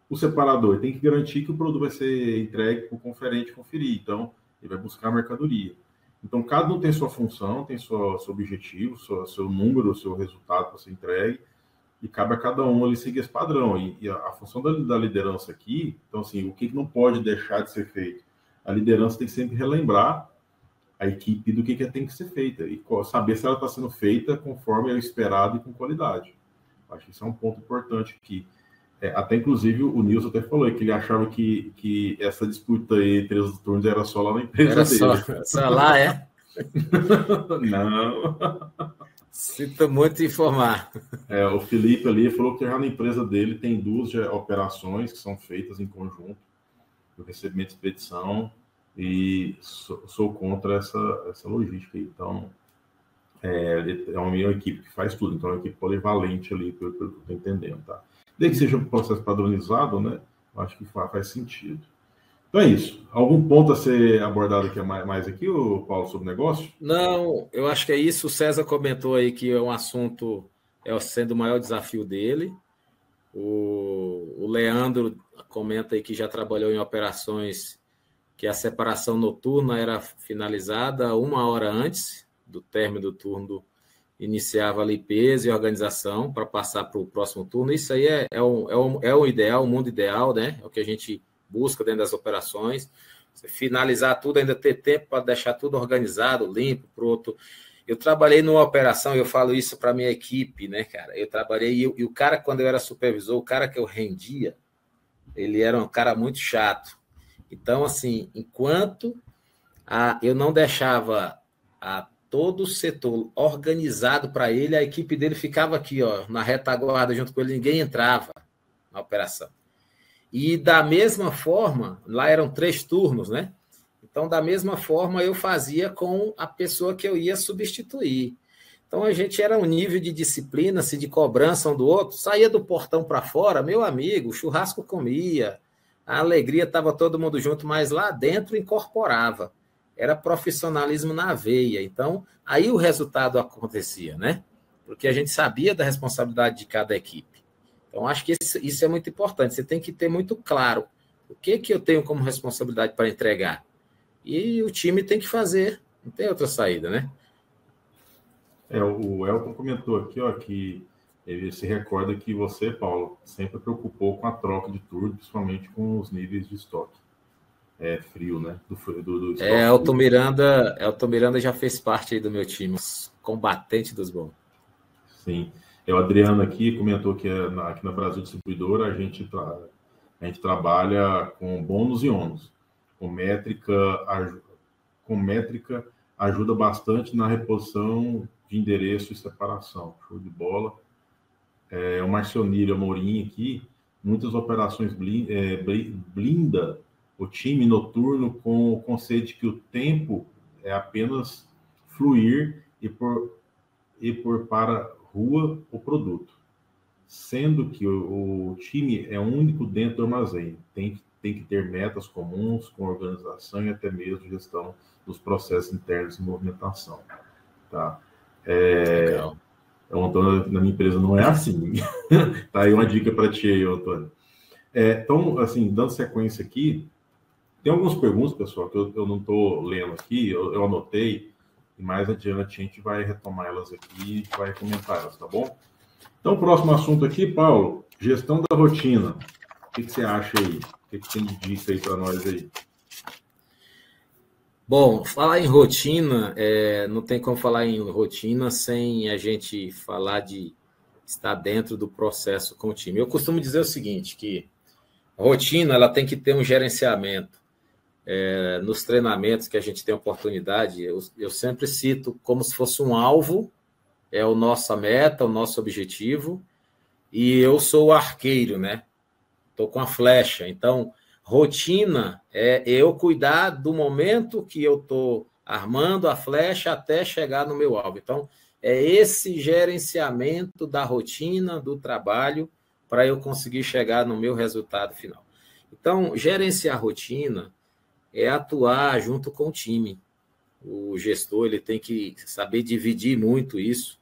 O separador tem que garantir que o produto vai ser entregue para o conferente conferir, então ele vai buscar a mercadoria. Então, cada um tem sua função, tem seu objetivo, seu número, seu resultado para ser entregue, e cabe a cada um ali seguir esse padrão. E a função da liderança aqui, então, assim, o que não pode deixar de ser feito? A liderança tem que sempre relembrar a equipe do que tem que ser feita e saber se ela está sendo feita conforme é o esperado e com qualidade. Acho que isso é um ponto importante aqui. Até, inclusive, o Nilson até falou que ele achava que essa disputa entre os turnos era só lá na empresa dele. Só lá, é? Não. Sinto muito informar. O Felipe ali falou que já na empresa dele tem 2 operações que são feitas em conjunto, o recebimento de expedição, e sou contra essa logística aí. Então, é uma equipe que faz tudo, então é uma equipe polivalente ali, pelo que eu estou entendendo, tá? Desde que seja um processo padronizado, né? Acho que faz sentido. Então é isso. Algum ponto a ser abordado aqui mais aqui, Paulo, sobre negócio? Não, eu acho que é isso. O César comentou aí que é um assunto sendo o maior desafio dele. O Leandro comenta aí que já trabalhou em operações que a separação noturna era finalizada 1 hora antes do término do turno, iniciava a limpeza e organização para passar para o próximo turno. Isso aí é o ideal, o mundo ideal, né? É o que a gente busca dentro das operações. Você finalizar tudo, ainda ter tempo para deixar tudo organizado, limpo, pronto. Eu trabalhei numa operação, eu falo isso para a minha equipe, né, cara? Eu trabalhei e o cara, quando eu era supervisor, o cara que eu rendia, ele era um cara muito chato. Então, assim, enquanto eu não deixava todo o setor organizado para ele, a equipe dele ficava aqui, ó, na retaguarda junto com ele, ninguém entrava na operação. E da mesma forma, lá eram 3 turnos, né? Então, da mesma forma, eu fazia com a pessoa que eu ia substituir. Então, a gente era um nível de disciplina, assim, de cobrança um do outro. Saía do portão para fora, meu amigo, o churrasco comia, a alegria estava todo mundo junto, mas lá dentro incorporava. Era profissionalismo na veia. Então, aí o resultado acontecia, né? Porque a gente sabia da responsabilidade de cada equipe. Então, acho que isso é muito importante. Você tem que ter muito claro o que eu tenho como responsabilidade para entregar. E o time tem que fazer, não tem outra saída, né? O Elton comentou aqui, ó, que ele se recorda que você, Paulo, sempre preocupou com a troca de turno, principalmente com os níveis de estoque. Frio, né? Do estoque. Elton Miranda já fez parte aí do meu time, combatente dos bons. Sim. O Adriano aqui comentou que aqui na Brasil Distribuidora a gente trabalha com bônus e ônus. Com métrica ajuda bastante na reposição de endereço e separação. Show de bola. O Marcionílio Amorim aqui, muitas operações blinda o time noturno com o conceito de que o tempo é apenas fluir e por para rua o produto. Sendo que o time é único dentro do armazém. Tem que ter metas comuns com organização e até mesmo gestão dos processos internos de movimentação. Tá? Legal. Antônio, na minha empresa não é assim. Tá aí uma dica para ti aí, Antônio. Então, assim, dando sequência aqui, tem algumas perguntas, pessoal, que eu não estou lendo aqui, eu anotei, e mais adiante a gente vai retomar elas aqui e vai comentar elas, tá bom? Então, o próximo assunto aqui, Paulo, gestão da rotina. O que você acha aí? O que tem de dica aí para nós aí? Bom, falar em rotina, não tem como falar em rotina sem a gente falar de estar dentro do processo com o time. Eu costumo dizer o seguinte, que a rotina ela tem que ter um gerenciamento. Nos treinamentos que a gente tem oportunidade, eu sempre cito como se fosse um alvo, é a nossa meta, o nosso objetivo, e eu sou o arqueiro, né? Estou com a flecha. Então, rotina é eu cuidar do momento que eu estou armando a flecha até chegar no meu alvo. Então, é esse gerenciamento da rotina, do trabalho, para eu conseguir chegar no meu resultado final. Então, gerenciar a rotina é atuar junto com o time. O gestor ele tem que saber dividir muito isso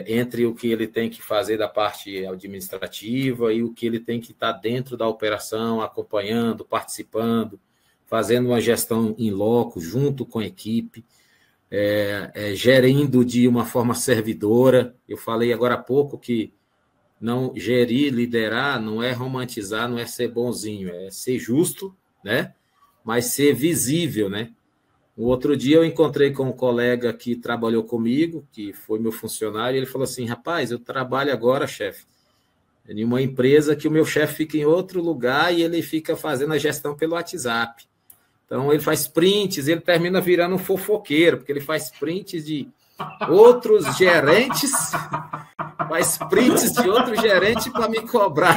entre o que ele tem que fazer da parte administrativa e o que ele tem que estar dentro da operação, acompanhando, participando, fazendo uma gestão in loco, junto com a equipe, gerindo de uma forma servidora. Eu falei agora há pouco que não gerir, liderar, não é romantizar, não é ser bonzinho, é ser justo, né? Mas ser visível, né? O outro dia eu encontrei com um colega que trabalhou comigo, que foi meu funcionário, e ele falou assim, rapaz, eu trabalho agora, chefe, em uma empresa que o meu chefe fica em outro lugar e ele fica fazendo a gestão pelo WhatsApp. Então, ele faz prints, ele termina virando um fofoqueiro, porque ele faz prints de outros gerentes, faz prints de outro gerente para me cobrar.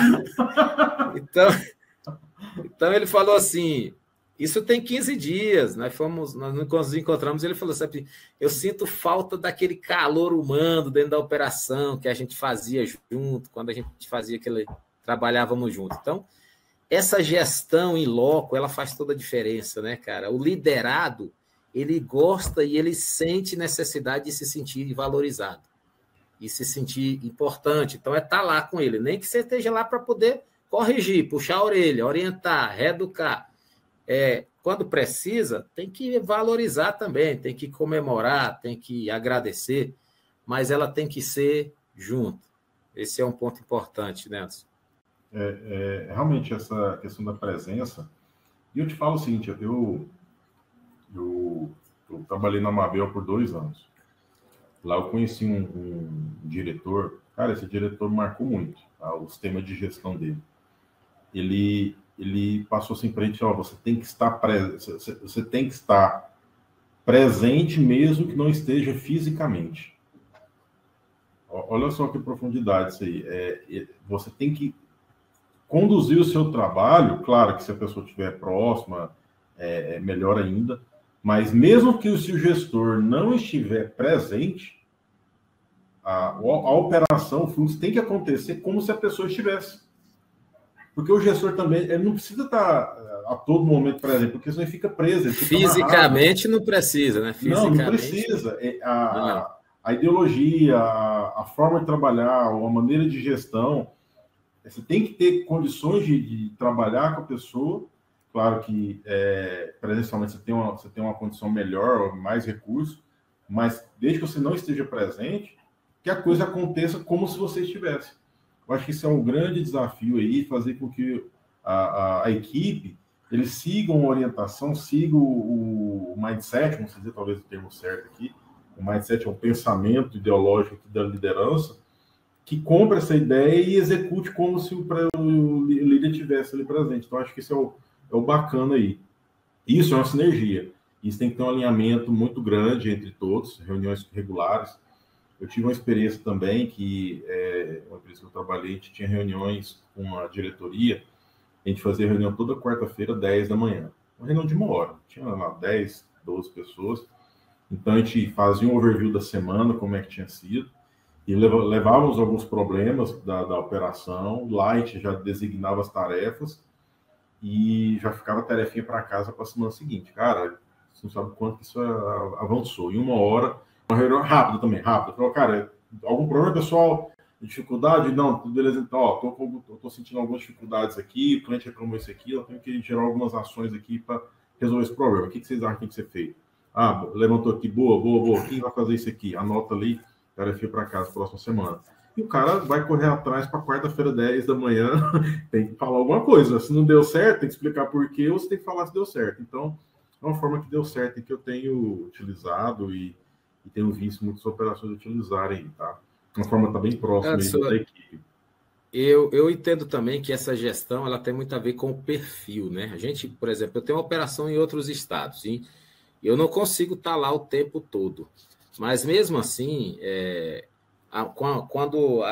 Então, ele falou assim... Isso tem 15 dias, nós nos encontramos e ele falou assim, eu sinto falta daquele calor humano dentro da operação que a gente fazia junto, quando a gente fazia trabalhávamos junto. Então, essa gestão em loco, ela faz toda a diferença, né, cara? O liderado, ele gosta e ele sente necessidade de se sentir valorizado e se sentir importante. Então, estar lá com ele, nem que você esteja lá para poder corrigir, puxar a orelha, orientar, reeducar. Quando precisa, tem que valorizar também, tem que comemorar, tem que agradecer, mas ela tem que ser junto. Esse é um ponto importante, Nelson. Realmente, essa questão da presença. E eu te falo o seguinte, eu trabalhei na Mabel por 2 anos. Lá eu conheci um diretor, cara, esse diretor marcou muito, tá? O sistema de gestão dele. Ele passou assim para a gente, você tem que estar presente mesmo que não esteja fisicamente. Olha só que profundidade isso aí. Você tem que conduzir o seu trabalho, claro que se a pessoa estiver próxima, é melhor ainda. Mas mesmo que se o gestor não estiver presente, a operação, o fluxo tem que acontecer como se a pessoa estivesse. Porque o gestor também ele não precisa estar a todo momento presente, porque senão ele fica preso. Ele fica fisicamente amarrado. Não precisa, né? Fisicamente, não precisa. A ideologia, a forma de trabalhar, a maneira de gestão, você tem que ter condições de trabalhar com a pessoa. Claro que presencialmente você tem uma condição melhor, mais recursos, mas desde que você não esteja presente, que a coisa aconteça como se você estivesse. Eu acho que isso é um grande desafio aí, fazer com que a equipe eles sigam a orientação, sigam o mindset, vamos dizer talvez o termo certo aqui. O mindset é um pensamento ideológico da liderança que compra essa ideia e execute como se o líder estivesse ali presente. Então, acho que isso é o bacana aí. Isso é uma sinergia. Isso tem que ter um alinhamento muito grande entre todos, reuniões regulares. Eu tive uma experiência também que, uma empresa que eu trabalhei, a gente tinha reuniões com a diretoria, a gente fazia reunião toda quarta-feira, 10 da manhã. Uma reunião de 1 hora. Tinha lá 10, 12 pessoas. Então, a gente fazia um overview da semana, como é que tinha sido, e levávamos alguns problemas da operação. Lá, a gente já designava as tarefas e já ficava a tarefinha para casa para a semana seguinte. Cara, você não sabe quanto que isso avançou. Em 1 hora, uma reunião rápida também, rápida. Falou, cara, algum problema, pessoal? Dificuldade? Não, tudo beleza. Então, ó, tô sentindo algumas dificuldades aqui, o cliente reclamou isso aqui, eu tenho que gerar algumas ações aqui para resolver esse problema. O que vocês acham que tem que ser feito? Ah, levantou aqui, boa. Quem vai fazer isso aqui? Anota ali, tarefa para casa, próxima semana. E o cara vai correr atrás para quarta-feira, 10 da manhã, tem que falar alguma coisa. Se não deu certo, tem que explicar por quê, ou você tem que falar se deu certo. Então, é uma forma que deu certo e que eu tenho utilizado e tenho visto muitas operações utilizarem, tá? Uma forma está bem próxima da equipe. Eu entendo também que essa gestão ela tem muito a ver com o perfil, né? A gente, por exemplo, eu tenho uma operação em outros estados, e eu não consigo estar lá o tempo todo. Mas mesmo assim, quando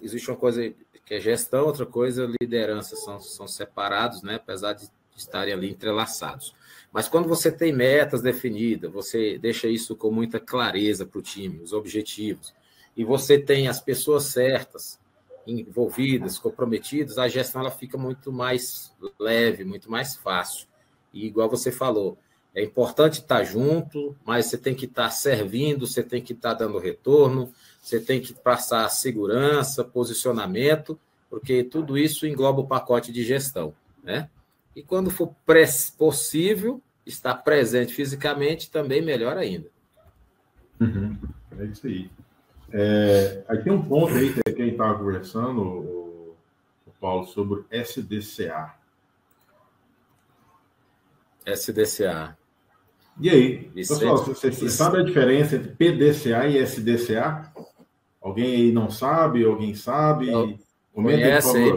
existe uma coisa que é gestão, outra coisa é liderança, são separados, né? Apesar de estarem ali entrelaçados. Mas quando você tem metas definidas, você deixa isso com muita clareza para o time, os objetivos, e você tem as pessoas certas, envolvidas, comprometidas, a gestão ela fica muito mais leve, muito mais fácil. E igual você falou, é importante estar junto, mas você tem que estar servindo, você tem que estar dando retorno, você tem que passar segurança, posicionamento, porque tudo isso engloba o pacote de gestão, né? E quando for possível, estar presente fisicamente também melhor ainda. Uhum, é isso aí. Aí tem um ponto aí que a gente estava conversando, o Paulo, sobre SDCA. SDCA. E aí, pessoal, você sabe a diferença entre PDCA e SDCA? Alguém aí não sabe? Alguém sabe? Conhece aí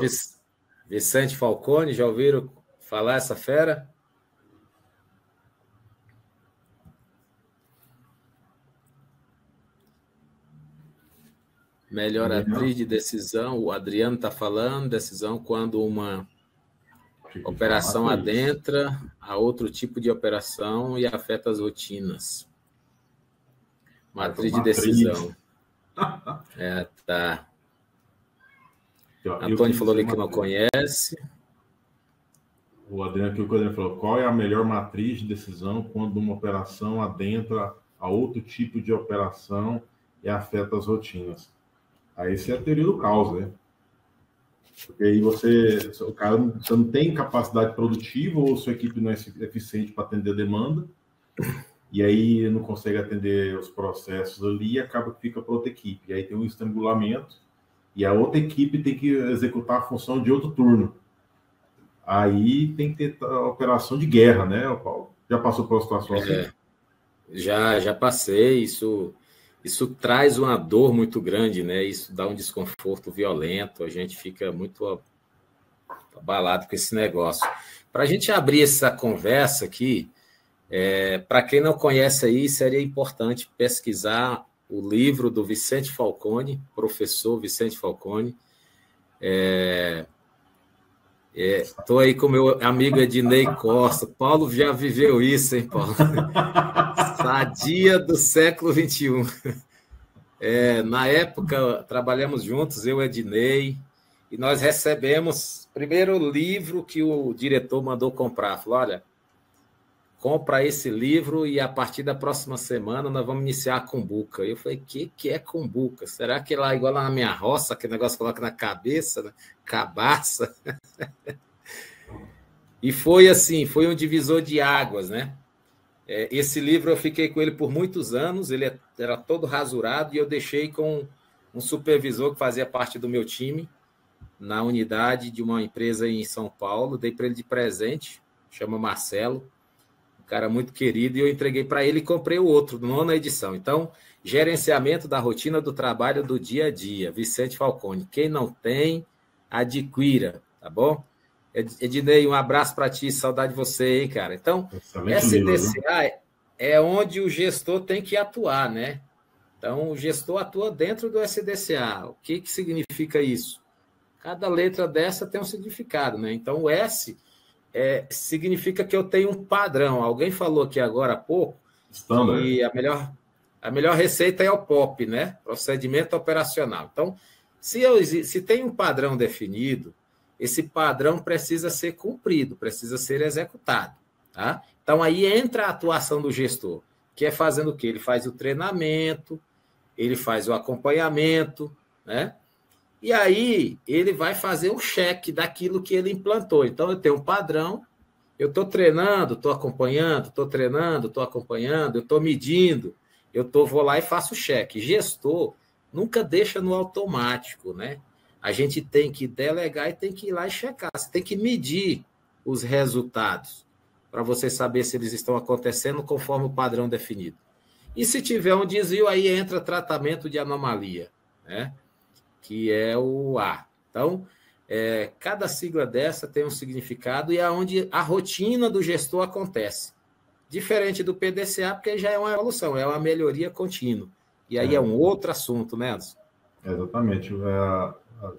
Vicente Falcone? Já ouviram falar essa fera? Melhor atriz de decisão, o Adriano está falando, decisão quando uma operação adentra a outro tipo de operação e afeta as rotinas. Matriz de decisão. Tá. Antônio falou ali que não conhece. O Adriano falou, qual é a melhor matriz de decisão quando uma operação adentra a outro tipo de operação e afeta as rotinas? Aí essa é a teoria do caos, né? Porque aí você não tem capacidade produtiva ou sua equipe não é eficiente para atender a demanda, e aí não consegue atender os processos ali e acaba que fica para outra equipe. E aí tem um estrangulamento e a outra equipe tem que executar a função de outro turno. Aí tem que ter a operação de guerra, né, Paulo? Já passou por uma situação assim? Já passei. Isso traz uma dor muito grande, né? Isso dá um desconforto violento, a gente fica muito abalado com esse negócio. Para a gente abrir essa conversa aqui, para quem não conhece aí, seria importante pesquisar o livro do Vicente Falcone, professor Vicente Falcone, Estou aí com meu amigo Ednei Costa. Paulo já viveu isso, hein, Paulo? Sadia do século XXI. Na época, trabalhamos juntos, eu e Ednei, e nós recebemos primeiro o livro que o diretor mandou comprar. Falou, olha, compra esse livro e a partir da próxima semana nós vamos iniciar a cumbuca. Eu falei, que é cumbuca? Será que é lá igual lá na minha roça, aquele negócio que coloca na cabeça, né? Cabaça? E foi assim, foi um divisor de águas, né? Esse livro eu fiquei com ele por muitos anos, ele era todo rasurado e eu deixei com um supervisor que fazia parte do meu time na unidade de uma empresa em São Paulo, dei para ele de presente, chama Marcelo, um cara muito querido, e eu entreguei para ele e comprei o outro, 9ª edição. Então, Gerenciamento da Rotina do Trabalho do Dia a Dia, Vicente Falcone. Quem não tem, adquira, tá bom? Ednei, um abraço para ti, saudade de você, hein, cara? Então, SDCA é onde o gestor tem que atuar, né? Então, o gestor atua dentro do SDCA. O que significa isso? Cada letra dessa tem um significado, né? Então, o S significa que eu tenho um padrão. Alguém falou aqui agora há pouco que a melhor receita é o POP, né? Procedimento operacional. Então, se tem um padrão definido, esse padrão precisa ser cumprido, precisa ser executado, tá? Então, aí entra a atuação do gestor, que é fazendo o quê? Ele faz o treinamento, ele faz o acompanhamento, né? E aí, ele vai fazer o cheque daquilo que ele implantou. Então, eu tenho um padrão, eu estou treinando, estou acompanhando, estou treinando, estou acompanhando, eu estou medindo, vou lá e faço o cheque. Gestor nunca deixa no automático, né? A gente tem que delegar e tem que ir lá e checar. Você tem que medir os resultados para você saber se eles estão acontecendo conforme o padrão definido. E se tiver um desvio, aí entra tratamento de anomalia, né? Que é o A. Então, cada sigla dessa tem um significado e é onde a rotina do gestor acontece. Diferente do PDCA, porque já é uma evolução, é uma melhoria contínua. E aí é um outro assunto, né, Anderson? Exatamente.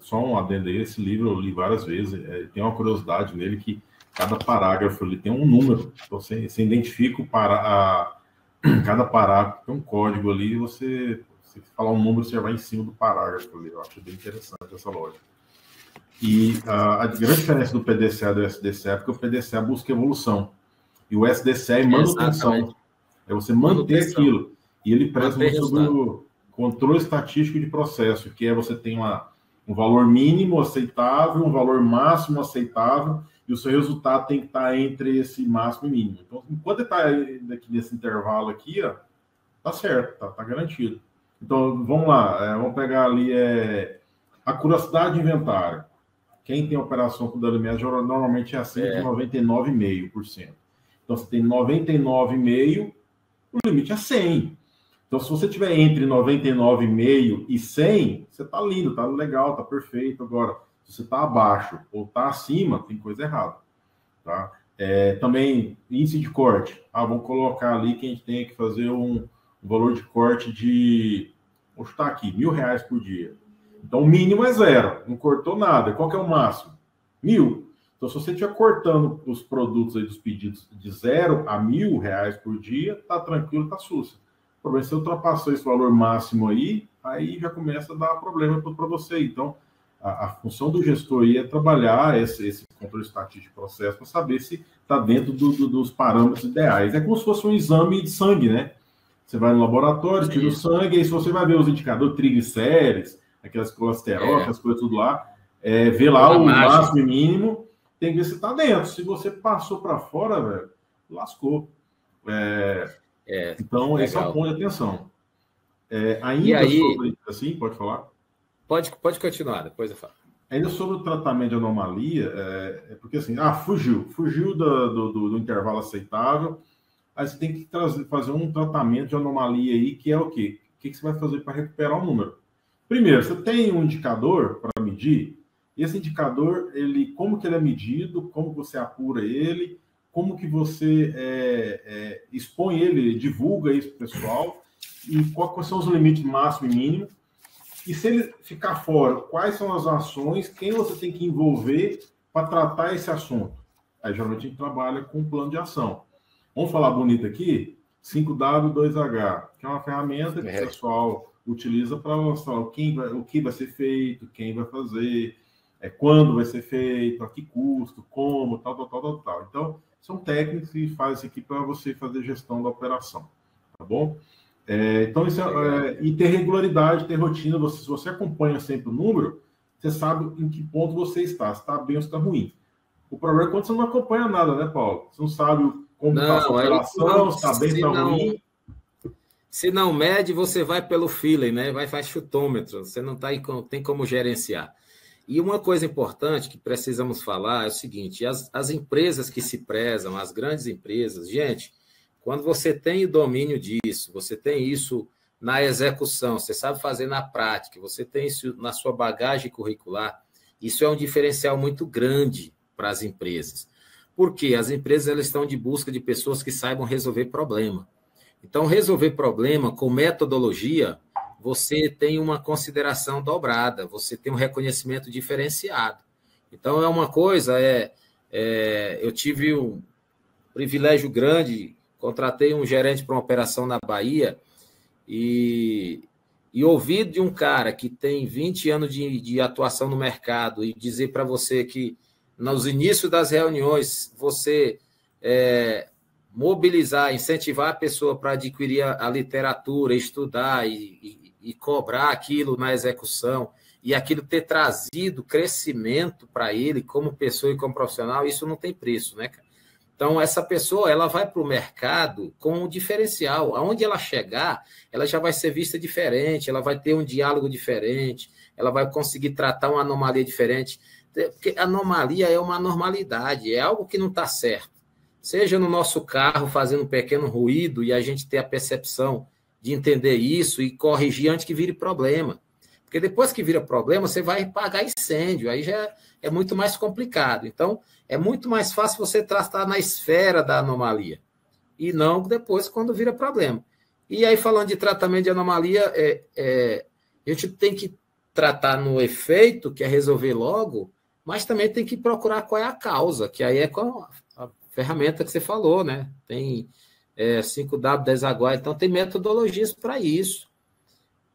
Só um adendo aí, esse livro eu li várias vezes, tem uma curiosidade nele que cada parágrafo ele tem um número, você identifica cada parágrafo, tem um código ali, você falar um número, você já vai em cima do parágrafo ali, eu acho bem interessante essa lógica. E a grande diferença do PDCA e do SDCA é porque o PDCA busca evolução, e o SDCA é manutenção, é você manter aquilo, e ele preza muito sobre o controle estatístico de processo, que é você tem um valor mínimo aceitável, um valor máximo aceitável, e o seu resultado tem que estar entre esse máximo e mínimo. Então, enquanto ele está aqui nesse intervalo aqui, ó, tá certo, tá garantido. Então, vamos lá, vamos pegar ali acuracidade de inventário. Quem tem operação com dano médio normalmente é acima de 99,5%. Então, você tem 99,5%, o limite é 100%. Então, se você tiver entre 99,5 e 100, você está lindo, está legal, está perfeito. Agora, se você está abaixo ou está acima, tem coisa errada. Tá? Também, índice de corte. Vamos colocar ali que a gente tem que fazer um valor de corte de, vou chutar aqui, R$1.000 por dia. Então, o mínimo é 0, não cortou nada. Qual que é o máximo? 1.000. Então, se você estiver cortando os produtos aí dos pedidos de 0 a R$1.000 por dia, tá tranquilo, tá sussa. O problema é se você ultrapassou esse valor máximo aí já começa a dar problema para você. Então, a função do gestor aí é trabalhar esse controle estatístico de processo para saber se está dentro dos parâmetros ideais. É como se fosse um exame de sangue, né? Você vai no laboratório, tira o sangue, e se você vai ver os indicadores triglicérides, aquelas colesterol, aquelas coisas tudo lá, vê lá o máximo e mínimo, tem que ver se está dentro. Se você passou para fora, velho, lascou. Então, esse é o ponto de atenção. Ainda aí, sobre... Assim, pode falar? Pode continuar, depois eu falo. Ainda sobre o tratamento de anomalia, porque assim, fugiu do intervalo aceitável, aí você tem que fazer um tratamento de anomalia aí, que é o quê? O que você vai fazer para recuperar o número? Primeiro, você tem um indicador para medir, e esse indicador, como que ele é medido, como você apura ele, como que você expõe ele, divulga isso para o pessoal, e quais são os limites máximo e mínimo, e se ele ficar fora, quais são as ações, quem você tem que envolver para tratar esse assunto? Aí, geralmente, a gente trabalha com um plano de ação. Vamos falar bonito aqui? 5W2H, que é uma ferramenta que o pessoal utiliza para mostrar o que vai ser feito, quem vai fazer, quando vai ser feito, a que custo, como, tal. Então, são técnicas que fazem isso aqui para você fazer gestão da operação, tá bom? Então, isso e ter regularidade, ter rotina. Se você acompanha sempre o número, você sabe em que ponto você está, se está bem ou se está ruim. O problema é quando você não acompanha nada, né, Paulo? Você não sabe como está a sua operação, se está bem, se está ruim. Se não mede, você vai pelo feeling, né? Faz chutômetro, você não tem como gerenciar. E uma coisa importante que precisamos falar é o seguinte: as empresas que se prezam, as grandes empresas, gente, quando você tem o domínio disso, você tem isso na execução, você sabe fazer na prática, você tem isso na sua bagagem curricular, isso é um diferencial muito grande para as empresas. Porque as empresas elas estão de busca de pessoas que saibam resolver problema. Então, resolver problema com metodologia, você tem uma consideração dobrada, você tem um reconhecimento diferenciado. Então, é uma coisa, eu tive um privilégio grande, contratei um gerente para uma operação na Bahia e ouvir de um cara que tem 20 anos de atuação no mercado e dizer para você que nos inícios das reuniões você mobilizar, incentivar a pessoa para adquirir a literatura, estudar e cobrar aquilo na execução e aquilo ter trazido crescimento para ele como pessoa e como profissional, isso não tem preço, né, cara? Então, essa pessoa ela vai para o mercado com um diferencial. Aonde ela chegar, ela já vai ser vista diferente, ela vai ter um diálogo diferente, ela vai conseguir tratar uma anomalia diferente. Porque anomalia é uma anormalidade, é algo que não está certo. Seja no nosso carro fazendo um pequeno ruído e a gente ter a percepção de entender isso e corrigir antes que vire problema. Porque depois que vira problema, você vai pagar incêndio, aí já é muito mais complicado. Então, é muito mais fácil você tratar na esfera da anomalia e não depois quando vira problema. E aí, falando de tratamento de anomalia, a gente tem que tratar no efeito, que é resolver logo, mas também tem que procurar qual é a causa, que aí é com a ferramenta que você falou, né? Tem 5W, 10H, então tem metodologias para isso,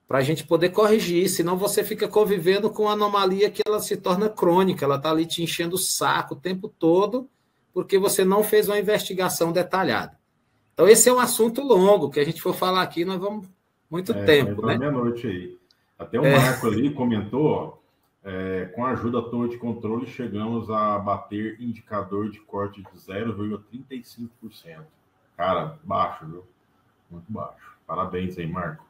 para a gente poder corrigir, senão você fica convivendo com uma anomalia que ela se torna crônica, ela está ali te enchendo o saco o tempo todo, porque você não fez uma investigação detalhada. Então, esse é um assunto longo, que a gente for falar aqui, nós vamos muito tempo, né? Meia-noite aí. Até o Marco ali comentou, com a ajuda da torre de controle, chegamos a bater indicador de corte de 0,35%. Cara, baixo, viu? Muito baixo. Parabéns aí, Marco.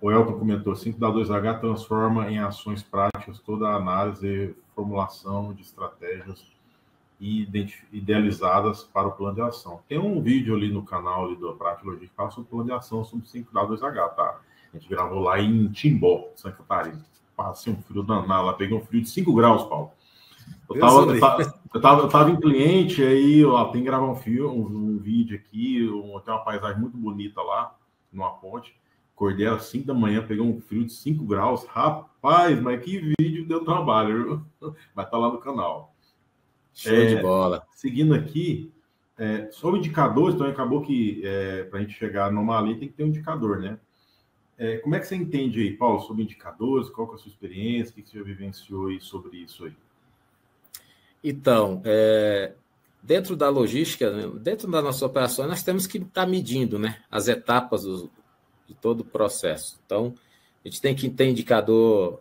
O Elton comentou, 5W2H transforma em ações práticas toda a análise e formulação de estratégias idealizadas para o plano de ação. Tem um vídeo ali no canal ali do Prática Logística que fala sobre o plano de ação sobre 5W2H, tá? A gente gravou lá em Timbó, Santa Catarina. Passei um frio danado lá, peguei um frio de 5 graus, Paulo. Eu tava em cliente, aí tem que gravar um vídeo aqui, tem uma paisagem muito bonita lá, numa ponte. Acordei às 5 da manhã, peguei um frio de 5 graus. Rapaz, mas que vídeo deu trabalho, viu? Mas tá lá no canal. Show de bola. Seguindo aqui, sobre indicadores, então acabou que para a gente chegar na anomalia tem que ter um indicador, né? Como é que você entende aí, Paulo, sobre indicadores? Qual que é a sua experiência? O que você já vivenciou aí sobre isso aí? Então, dentro da logística, dentro da nossa operação, nós temos que estar medindo, né, as etapas de todo o processo. Então, a gente tem que ter indicador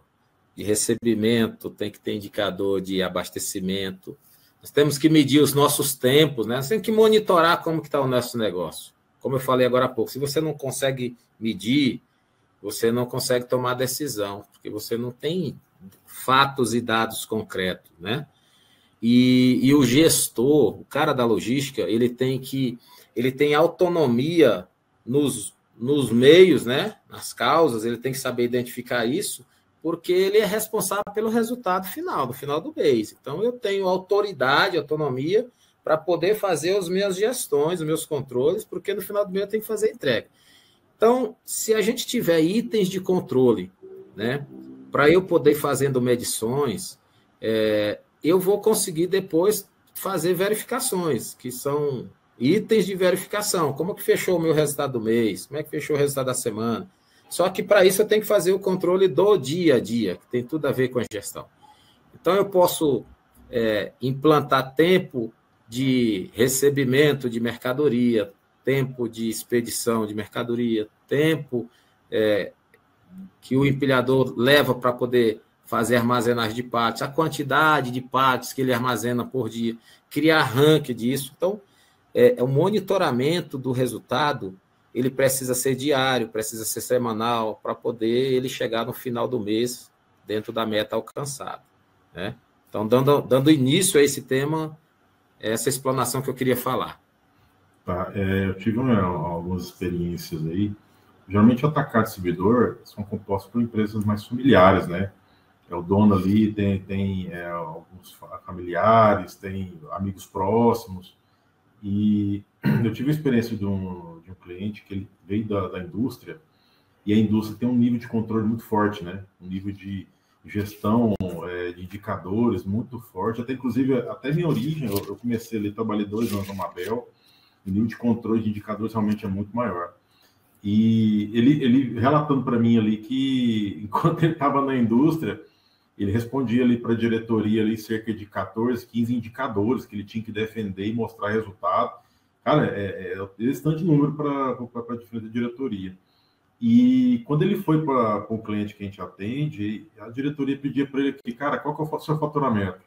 de recebimento, tem que ter indicador de abastecimento, nós temos que medir os nossos tempos, né? Nós temos que monitorar como que está o nosso negócio. Como eu falei agora há pouco, se você não consegue medir, você não consegue tomar decisão, porque você não tem fatos e dados concretos, né? E o gestor, o cara da logística, ele tem autonomia nos meios, né? Nas causas, ele tem que saber identificar isso, porque ele é responsável pelo resultado final, no final do mês. Então, eu tenho autoridade, autonomia, para poder fazer as minhas gestões, os meus controles, porque no final do mês eu tenho que fazer a entrega. Então, se a gente tiver itens de controle, né, para eu poder ir fazendo medições, eu vou conseguir depois fazer verificações, que são itens de verificação. Como que fechou o meu resultado do mês? Como é que fechou o resultado da semana? Só que para isso eu tenho que fazer o controle do dia a dia, que tem tudo a ver com a gestão. Então, eu posso implantar tempo de recebimento de mercadoria, tempo de expedição de mercadoria, tempo que o empilhador leva para poder fazer armazenagem de partes, a quantidade de partes que ele armazena por dia, criar ranking disso. Então, o monitoramento do resultado, ele precisa ser diário, precisa ser semanal, para poder ele chegar no final do mês dentro da meta alcançada, né? Então, dando início a esse tema, essa explanação que eu queria falar. Tá, eu tive algumas experiências aí. Geralmente, o atacado distribuidor são compostos por empresas mais familiares, né? O dono ali tem alguns familiares, tem amigos próximos. E eu tive a experiência de um cliente que ele veio da indústria, e a indústria tem um nível de controle muito forte, né? Um nível de gestão de indicadores muito forte. Até, inclusive, até minha origem, eu comecei ali, trabalhei 2 anos na Mabel, o nível de controle de indicadores realmente é muito maior. E ele relatando para mim ali que, enquanto ele estava na indústria, ele respondia ali para a diretoria ali cerca de 14, 15 indicadores que ele tinha que defender e mostrar resultado. Cara, esse tanto de número para diferente diretoria. E quando ele foi para o cliente que a gente atende, a diretoria pedia para ele aqui, cara, qual que é o seu faturamento?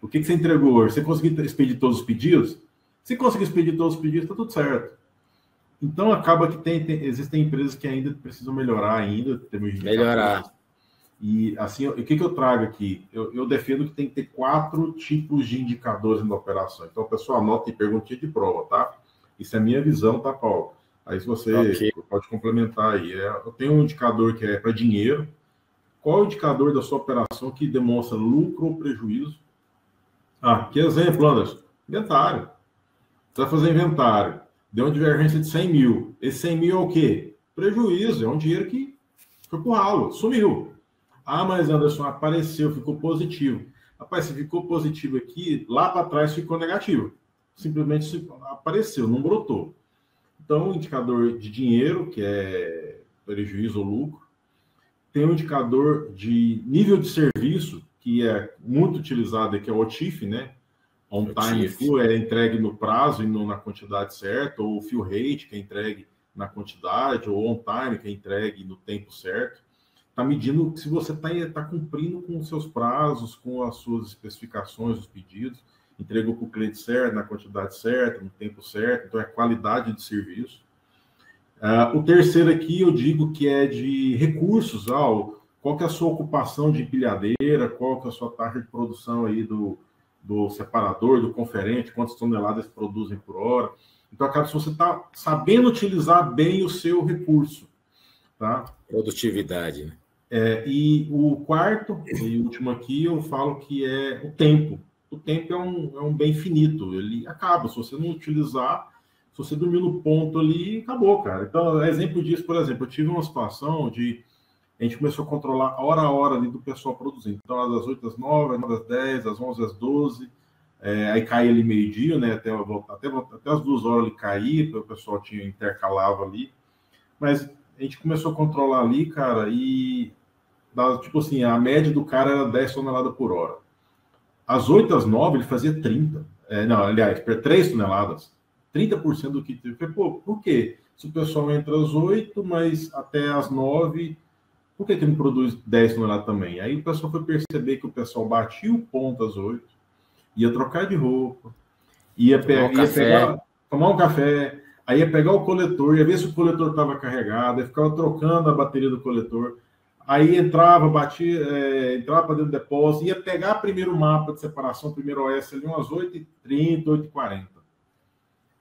O que você entregou hoje? Você conseguiu expedir todos os pedidos? Se conseguir expedir todos os pedidos, está tudo certo. Então, acaba que existem empresas que ainda precisam melhorar ainda. Melhorar. E, assim, o que eu trago aqui? Eu defendo que tem que ter 4 tipos de indicadores na operação. Então, pessoal, anota e perguntinha de prova, tá? Isso é a minha visão, tá, Paulo? Aí, se você pode complementar aí. Eu tenho um indicador que é para dinheiro. Qual é o indicador da sua operação que demonstra lucro ou prejuízo? Que exemplo, Anderson? Inventário. Você vai fazer inventário. Deu uma divergência de 100 mil. Esse 100 mil é o quê? Prejuízo. É um dinheiro que foi pro ralo, sumiu. Mas Anderson, apareceu, ficou positivo. Rapaz, se ficou positivo aqui, lá para trás ficou negativo. Simplesmente apareceu, não brotou. Então, o indicador de dinheiro, que é prejuízo ou lucro. Tem um indicador de nível de serviço, que é muito utilizado, que é o OTIF, né? On time full é entregue no prazo e na quantidade certa, ou o fill rate, que é entregue na quantidade, ou on time, que é entregue no tempo certo. Está medindo se você está cumprindo com os seus prazos, com as suas especificações, os pedidos, entregou para o cliente certo, na quantidade certa, no tempo certo, então é qualidade de serviço. O terceiro aqui eu digo que é de recursos, qual que é a sua ocupação de empilhadeira, qual que é a sua taxa de produção aí do separador, do conferente, quantas toneladas produzem por hora. Então, acaba se você está sabendo utilizar bem o seu recurso. Tá? Produtividade, né? E o quarto e último aqui, eu falo que é o tempo. O tempo é um bem finito, ele acaba. Se você não utilizar, se você dormir no ponto ali, acabou, cara. Então, exemplo disso, por exemplo, eu tive uma situação de a gente começou a controlar hora a hora ali do pessoal produzindo. Então, das 8 às 9, das 10, das 11 às 12, aí caía ali meio-dia, né? Até as 2 horas ele caía, o pessoal intercalava ali. Mas a gente começou a controlar ali, cara, e tipo assim, a média do cara era 10 toneladas por hora. Às 8 às 9 ele fazia 30. Não, aliás, 3 toneladas. 30% do que teve. Pô, por quê? Se o pessoal entra às 8, mas até às 9, por que não produz 10 toneladas também? Aí o pessoal foi perceber que o pessoal batia o ponto às 8, ia trocar de roupa, ia tomar um café, aí ia pegar o coletor, ia ver se o coletor estava carregado, ia ficava trocando a bateria do coletor, aí entrava, entrava para dentro do depósito, ia pegar primeiro o mapa de separação, primeiro OS ali, umas 8h30, 8h40.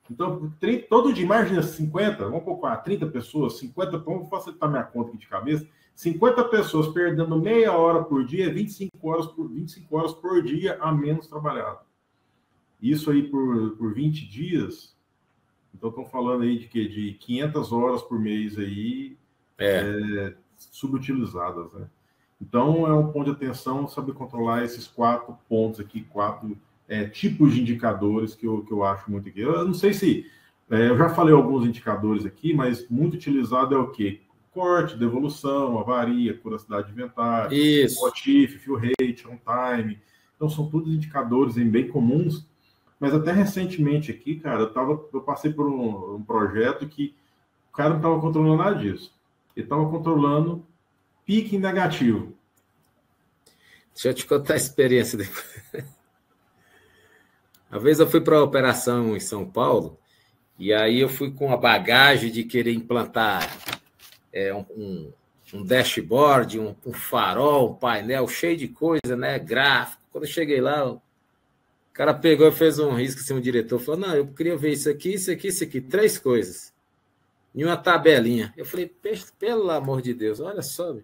Então, todo dia, imagina 50, vamos colocar 30 pessoas, 50, vamos facilitar minha conta aqui de cabeça, 50 pessoas perdendo meia hora por dia, 25 horas por dia a menos trabalhado. Isso aí por 20 dias, então estão falando aí de quê? De 500 horas por mês aí subutilizadas, né? Então, é um ponto de atenção saber controlar esses 4 pontos aqui, 4 tipos de indicadores que eu acho muito aqui. Eu não sei se... eu já falei alguns indicadores aqui, mas muito utilizado é o quê? Corte, devolução, avaria, curiosidade de inventário, motif, fill rate, on time. Então, são todos indicadores bem comuns, mas até recentemente aqui, cara, eu passei por um projeto que o cara não estava controlando nada disso. Ele estava controlando pique negativo. Deixa eu te contar a experiência depois. Uma vez eu fui para a operação em São Paulo, e aí eu fui com a bagagem de querer implantar um dashboard, um farol, um painel cheio de coisa, né? Gráfico. Quando eu cheguei lá, o cara pegou e fez um risco, assim, o diretor falou, não, eu queria ver isso aqui, isso aqui, isso aqui, 3 coisas. Em uma tabelinha. Eu falei, pelo amor de Deus, olha só,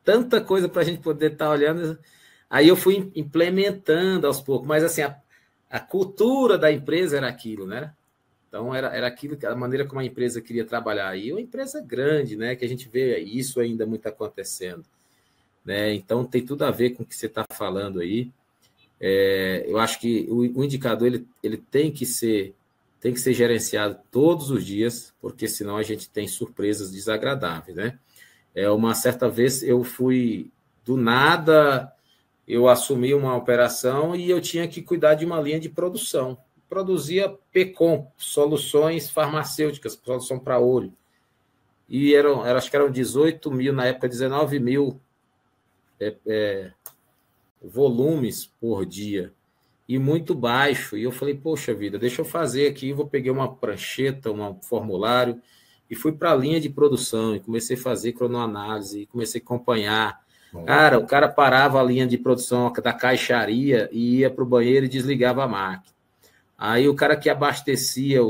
tanta coisa para a gente poder estar olhando. Aí eu fui implementando aos poucos, mas assim, a cultura da empresa era aquilo, né? Então, era aquilo, a maneira como a empresa queria trabalhar. E uma empresa grande, né? Que a gente vê isso ainda muito acontecendo. Né? Então, tem tudo a ver com o que você está falando aí. Eu acho que o indicador ele tem que ser gerenciado todos os dias, porque senão a gente tem surpresas desagradáveis, né? Uma certa vez eu fui, do nada, eu assumi uma operação e eu tinha que cuidar de uma linha de produção. Produzia PECOM, soluções farmacêuticas, solução para olho. E acho que eram 18 mil, na época 19 mil volumes por dia. E muito baixo. E eu falei, poxa vida, deixa eu fazer aqui. Vou pegar uma prancheta, um formulário, e fui para a linha de produção, e comecei a fazer cronoanálise, e comecei a acompanhar. Cara, o cara parava a linha de produção da caixaria e ia para o banheiro e desligava a máquina. Aí o cara que abastecia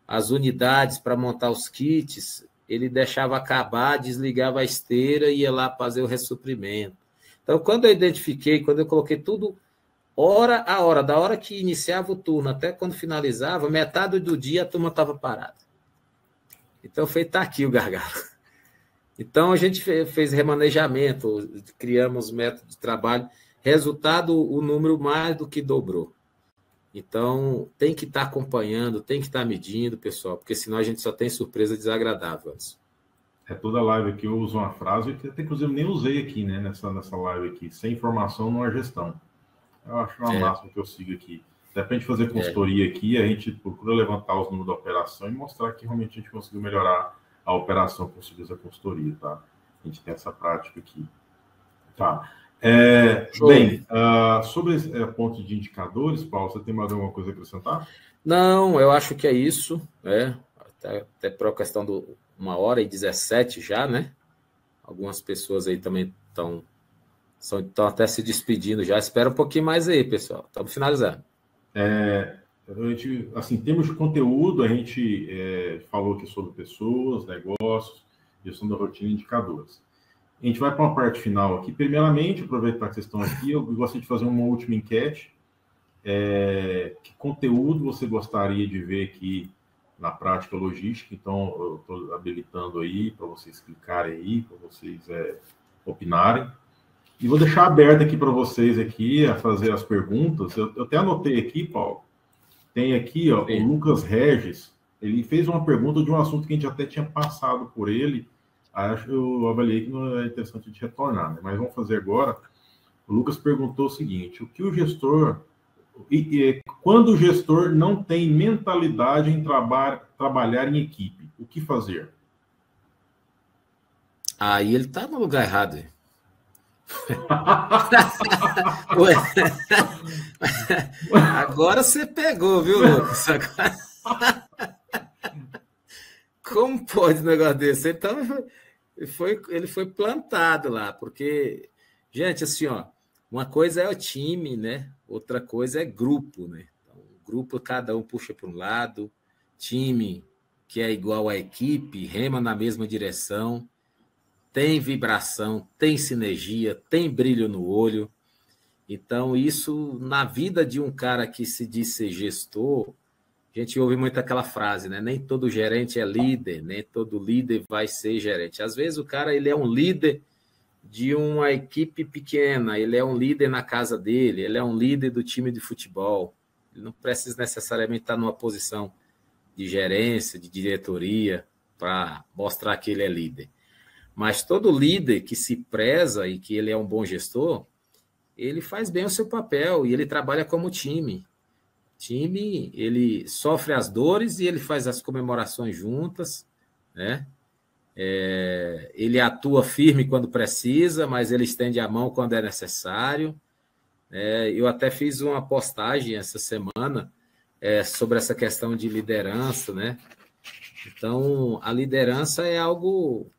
as unidades para montar os kits, ele deixava acabar, desligava a esteira e ia lá fazer o ressuprimento. Então, quando eu identifiquei, quando eu coloquei tudo hora a hora, da hora que iniciava o turno até quando finalizava, metade do dia a turma estava parada. Então, está aqui o gargalo. Então, a gente fez remanejamento, criamos método de trabalho. Resultado, o número mais do que dobrou. Então, tem que estar acompanhando, tem que estar medindo, pessoal, porque senão a gente só tem surpresa desagradável. Toda live aqui eu uso uma frase que até inclusive nem usei aqui, né, nessa live aqui. Sem informação não há gestão. Eu acho uma máxima que eu sigo aqui. Até para a gente fazer consultoria aqui, a gente procura levantar os números da operação e mostrar que realmente a gente conseguiu melhorar a operação com a consultoria, tá? A gente tem essa prática aqui. Tá. Bem, sobre esse ponto de indicadores, Paulo, você tem mais alguma coisa a acrescentar? Não, eu acho que é isso, até por questão do 1h17 já, né? Algumas pessoas aí também estão até se despedindo já. Espera um pouquinho mais aí, pessoal. Estamos finalizando. Assim, em termos de conteúdo, a gente falou aqui sobre pessoas, negócios, gestão da rotina e indicadores. A gente vai para uma parte final aqui. Primeiramente, aproveitar que vocês estão aqui, eu gostaria de fazer uma última enquete. Que conteúdo você gostaria de ver aqui na prática logística? Então, eu estou habilitando aí para vocês clicarem aí, para vocês opinarem. E vou deixar aberto aqui para vocês aqui a fazer as perguntas. Eu até anotei aqui, Paulo. Tem aqui, ó, o Lucas Regis. Ele fez uma pergunta de um assunto que a gente até tinha passado por ele. Eu avaliei que não é interessante de retornar, né? Mas vamos fazer agora. O Lucas perguntou o seguinte: o que o gestor... quando o gestor não tem mentalidade em trabalhar em equipe, o que fazer? Aí ele está no lugar errado. Agora você pegou, viu, Lucas? Como pode um negócio desse? Então, ele foi plantado lá, porque, gente, assim, ó, uma coisa é o time, né? Outra coisa é grupo, né? Então, grupo, cada um puxa para um lado, time que é igual à equipe, rema na mesma direção, tem vibração, tem sinergia, tem brilho no olho. Então, isso, na vida de um cara que se diz ser gestor, a gente ouve muito aquela frase, né? Nem todo gerente é líder, nem todo líder vai ser gerente. Às vezes o cara ele é um líder de uma equipe pequena, ele é um líder na casa dele, ele é um líder do time de futebol. Ele não precisa necessariamente estar numa posição de gerência, de diretoria, para mostrar que ele é líder. Mas todo líder que se preza e que ele é um bom gestor, ele faz bem o seu papel e ele trabalha como time. Time, ele sofre as dores e ele faz as comemorações juntas, né? Ele atua firme quando precisa, mas ele estende a mão quando é necessário. Eu até fiz uma postagem essa semana sobre essa questão de liderança, né? Então, a liderança é algo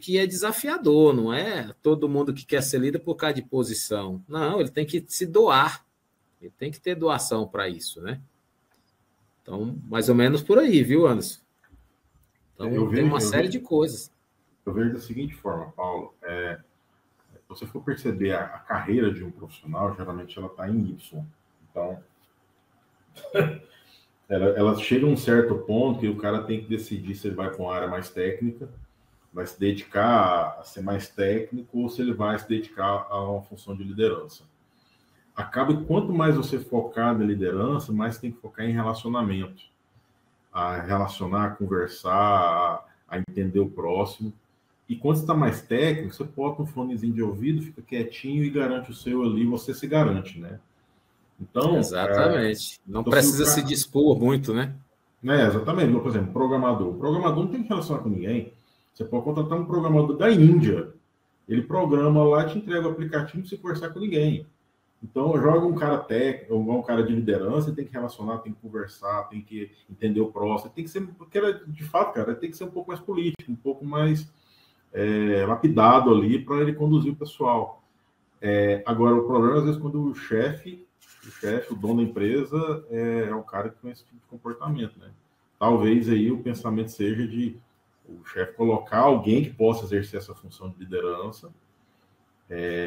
que é desafiador, não é todo mundo que quer ser líder por causa de posição. Não, ele tem que se doar, ele tem que ter doação para isso, né? Então, mais ou menos por aí, viu, Anderson? Então, tem uma série de coisas. Eu vejo da seguinte forma, Paulo, se você for perceber a carreira de um profissional, geralmente ela está em Y. Então, ela chega a um certo ponto e o cara tem que decidir se ele vai para uma área mais técnica, vai se dedicar a ser mais técnico ou se ele vai se dedicar a uma função de liderança. Acaba que quanto mais você focar na liderança, mais você tem que focar em relacionamento. A relacionar, a conversar, a entender o próximo. E quando você está mais técnico, você bota um fonezinho de ouvido, fica quietinho e garante o seu ali, você se garante, né? Então, exatamente. Não precisa se dispor muito, né? Exatamente. Por exemplo, programador. O programador não tem que relacionar com ninguém. Você pode contratar um programador da Índia. Ele programa lá, te entrega o aplicativo, não precisa conversar com ninguém. Então, joga um cara técnico, um cara de liderança, tem que relacionar, tem que conversar, tem que entender o próximo, tem que ser, porque de fato, cara, tem que ser um pouco mais político, um pouco mais lapidado ali para ele conduzir o pessoal. Agora, o problema, às vezes, quando o chefe, o dono da empresa, é um cara que tem esse tipo de comportamento, né? Talvez aí o pensamento seja de o chefe colocar alguém que possa exercer essa função de liderança,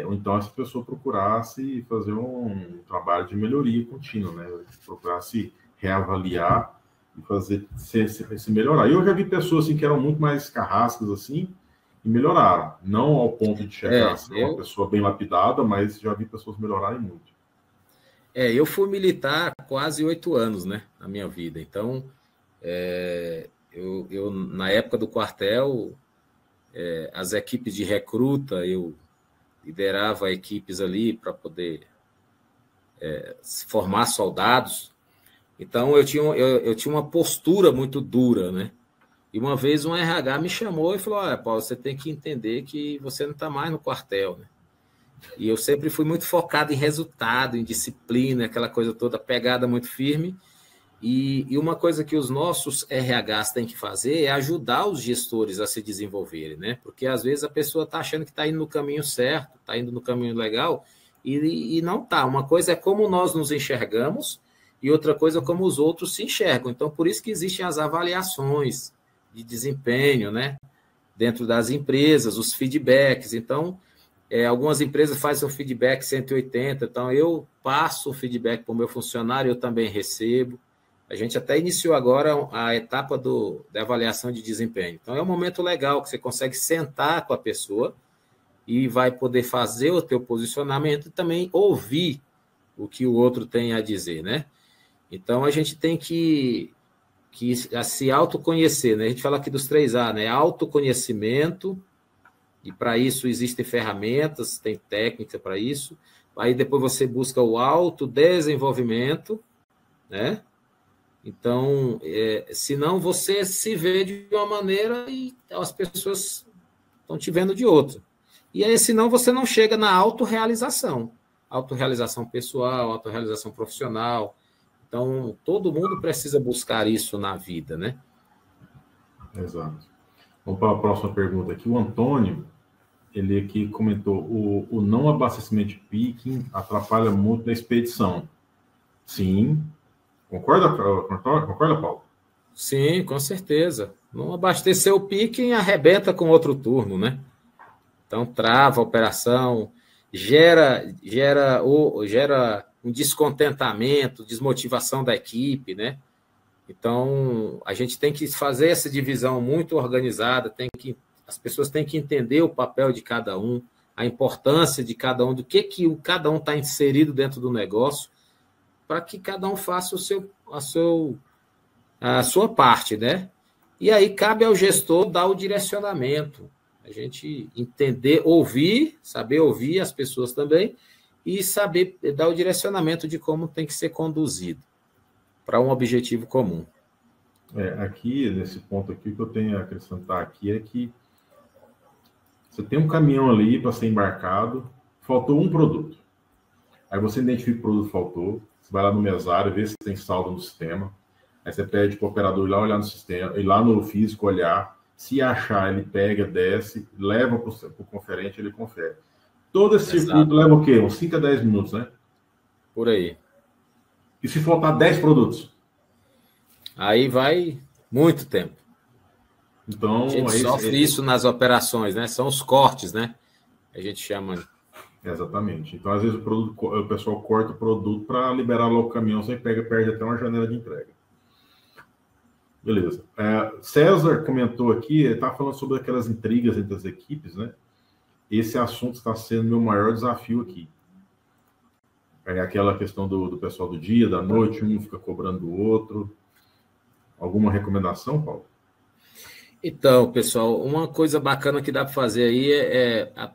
ou então essa pessoa procurasse fazer um trabalho de melhoria contínua, né? Procurasse reavaliar e fazer se melhorar. Eu já vi pessoas assim que eram muito mais carrascas assim e melhoraram, não ao ponto de chegar a ser uma pessoa bem lapidada, mas já vi pessoas melhorarem muito. Eu fui militar há quase 8 anos, né, na minha vida. Então, eu na época do quartel, as equipes de recruta, eu liderava equipes ali para poder formar soldados. Então, eu tinha uma postura muito dura, né? E uma vez um RH me chamou e falou, olha, Paulo, você tem que entender que você não está mais no quartel, né? E eu sempre fui muito focado em resultado, em disciplina, aquela coisa toda, pegada muito firme. E uma coisa que os nossos RHs têm que fazer é ajudar os gestores a se desenvolverem, né? Porque às vezes a pessoa está achando que está indo no caminho certo, está indo no caminho legal, e não está. Uma coisa é como nós nos enxergamos e outra coisa é como os outros se enxergam. Então, por isso que existem as avaliações de desempenho, né? Dentro das empresas, os feedbacks. Então, algumas empresas fazem o feedback 180, então eu passo o feedback para o meu funcionário, eu também recebo. A gente até iniciou agora a etapa da avaliação de desempenho. Então, é um momento legal que você consegue sentar com a pessoa e vai poder fazer o teu posicionamento e também ouvir o que o outro tem a dizer, né? Então, a gente tem que se autoconhecer, né? A gente fala aqui dos 3A, né? Autoconhecimento, e para isso existem ferramentas, tem técnica para isso. Aí depois você busca o autodesenvolvimento, né? Então, senão você se vê de uma maneira e as pessoas estão te vendo de outra. E aí, senão você não chega na autorrealização. Autorrealização pessoal, autorrealização profissional. Então, todo mundo precisa buscar isso na vida, né? Exato. Vamos para a próxima pergunta aqui. O Antônio, ele aqui comentou, o não abastecimento de picking atrapalha muito na expedição. Sim. Concorda, Paulo? Sim, com certeza. Não abastecer o picking arrebenta com outro turno, né? Então, trava a operação, gera um descontentamento, desmotivação da equipe, né? Então, a gente tem que fazer essa divisão muito organizada, tem que as pessoas têm que entender o papel de cada um, a importância de cada um, do que cada um está inserido dentro do negócio, para que cada um faça a sua parte, né? E aí cabe ao gestor dar o direcionamento, a gente entender, saber ouvir as pessoas também e saber dar o direcionamento de como tem que ser conduzido para um objetivo comum. Aqui, nesse ponto aqui, o que eu tenho a acrescentar aqui é que você tem um caminhão ali para ser embarcado, faltou um produto. Aí você identifica que o produto faltou, você vai lá no mesário, vê se tem saldo no sistema, aí você pede para o operador ir lá olhar no sistema, ir lá no físico olhar, se achar, ele pega, desce, leva para o conferente, ele confere. Todo esse circuito leva o quê? Uns 5 a 10 minutos, né? Por aí. E se faltar 10 produtos? Aí vai muito tempo. Então, a gente sofre isso nas operações, né? São os cortes, né? A gente chama. Exatamente. Então, às vezes, o pessoal corta o produto para liberar logo o caminhão, você perde até uma janela de entrega. Beleza. César comentou aqui, ele está falando sobre aquelas intrigas entre as equipes, né? Esse assunto está sendo meu maior desafio aqui. É aquela questão do pessoal do dia, da noite, um fica cobrando do outro. Alguma recomendação, Paulo? Então, pessoal, uma coisa bacana que dá para fazer aí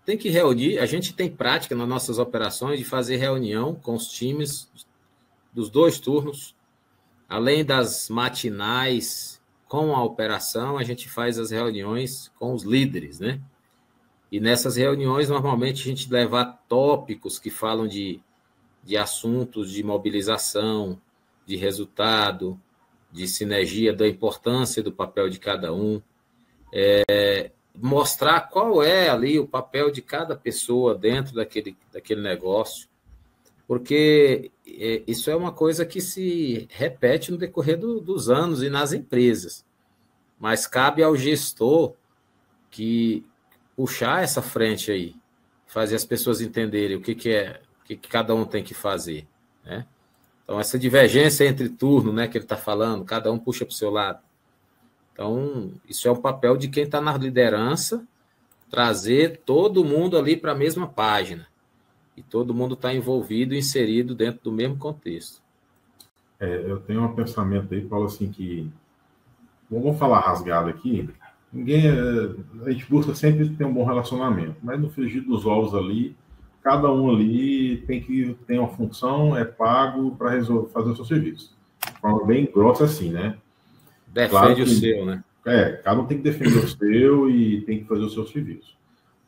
tem que reunir, a gente tem prática nas nossas operações de fazer reunião com os times dos 2 turnos, além das matinais com a operação, a gente faz as reuniões com os líderes, né? E nessas reuniões, normalmente, a gente leva tópicos que falam de assuntos de mobilização, de resultado, de sinergia, da importância do papel de cada um, mostrar qual é ali o papel de cada pessoa dentro daquele negócio, porque isso é uma coisa que se repete no decorrer dos anos e nas empresas, mas cabe ao gestor que puxar essa frente aí, fazer as pessoas entenderem o que cada um tem que fazer, né? Então, essa divergência entre turno, né, que ele está falando, cada um puxa para o seu lado. Então, isso é um papel de quem está na liderança, trazer todo mundo ali para a mesma página. E todo mundo está envolvido, inserido dentro do mesmo contexto. Eu tenho um pensamento aí, Paulo, assim, que... Vamos falar rasgado aqui. A gente busca sempre ter um bom relacionamento, mas no frigir dos ovos ali, cada um ali tem que ter uma função, é pago para fazer o seu serviço. De forma bem grossa assim, né? Defende claro o seu, né? Cada um tem que defender o seu e tem que fazer o seu serviço.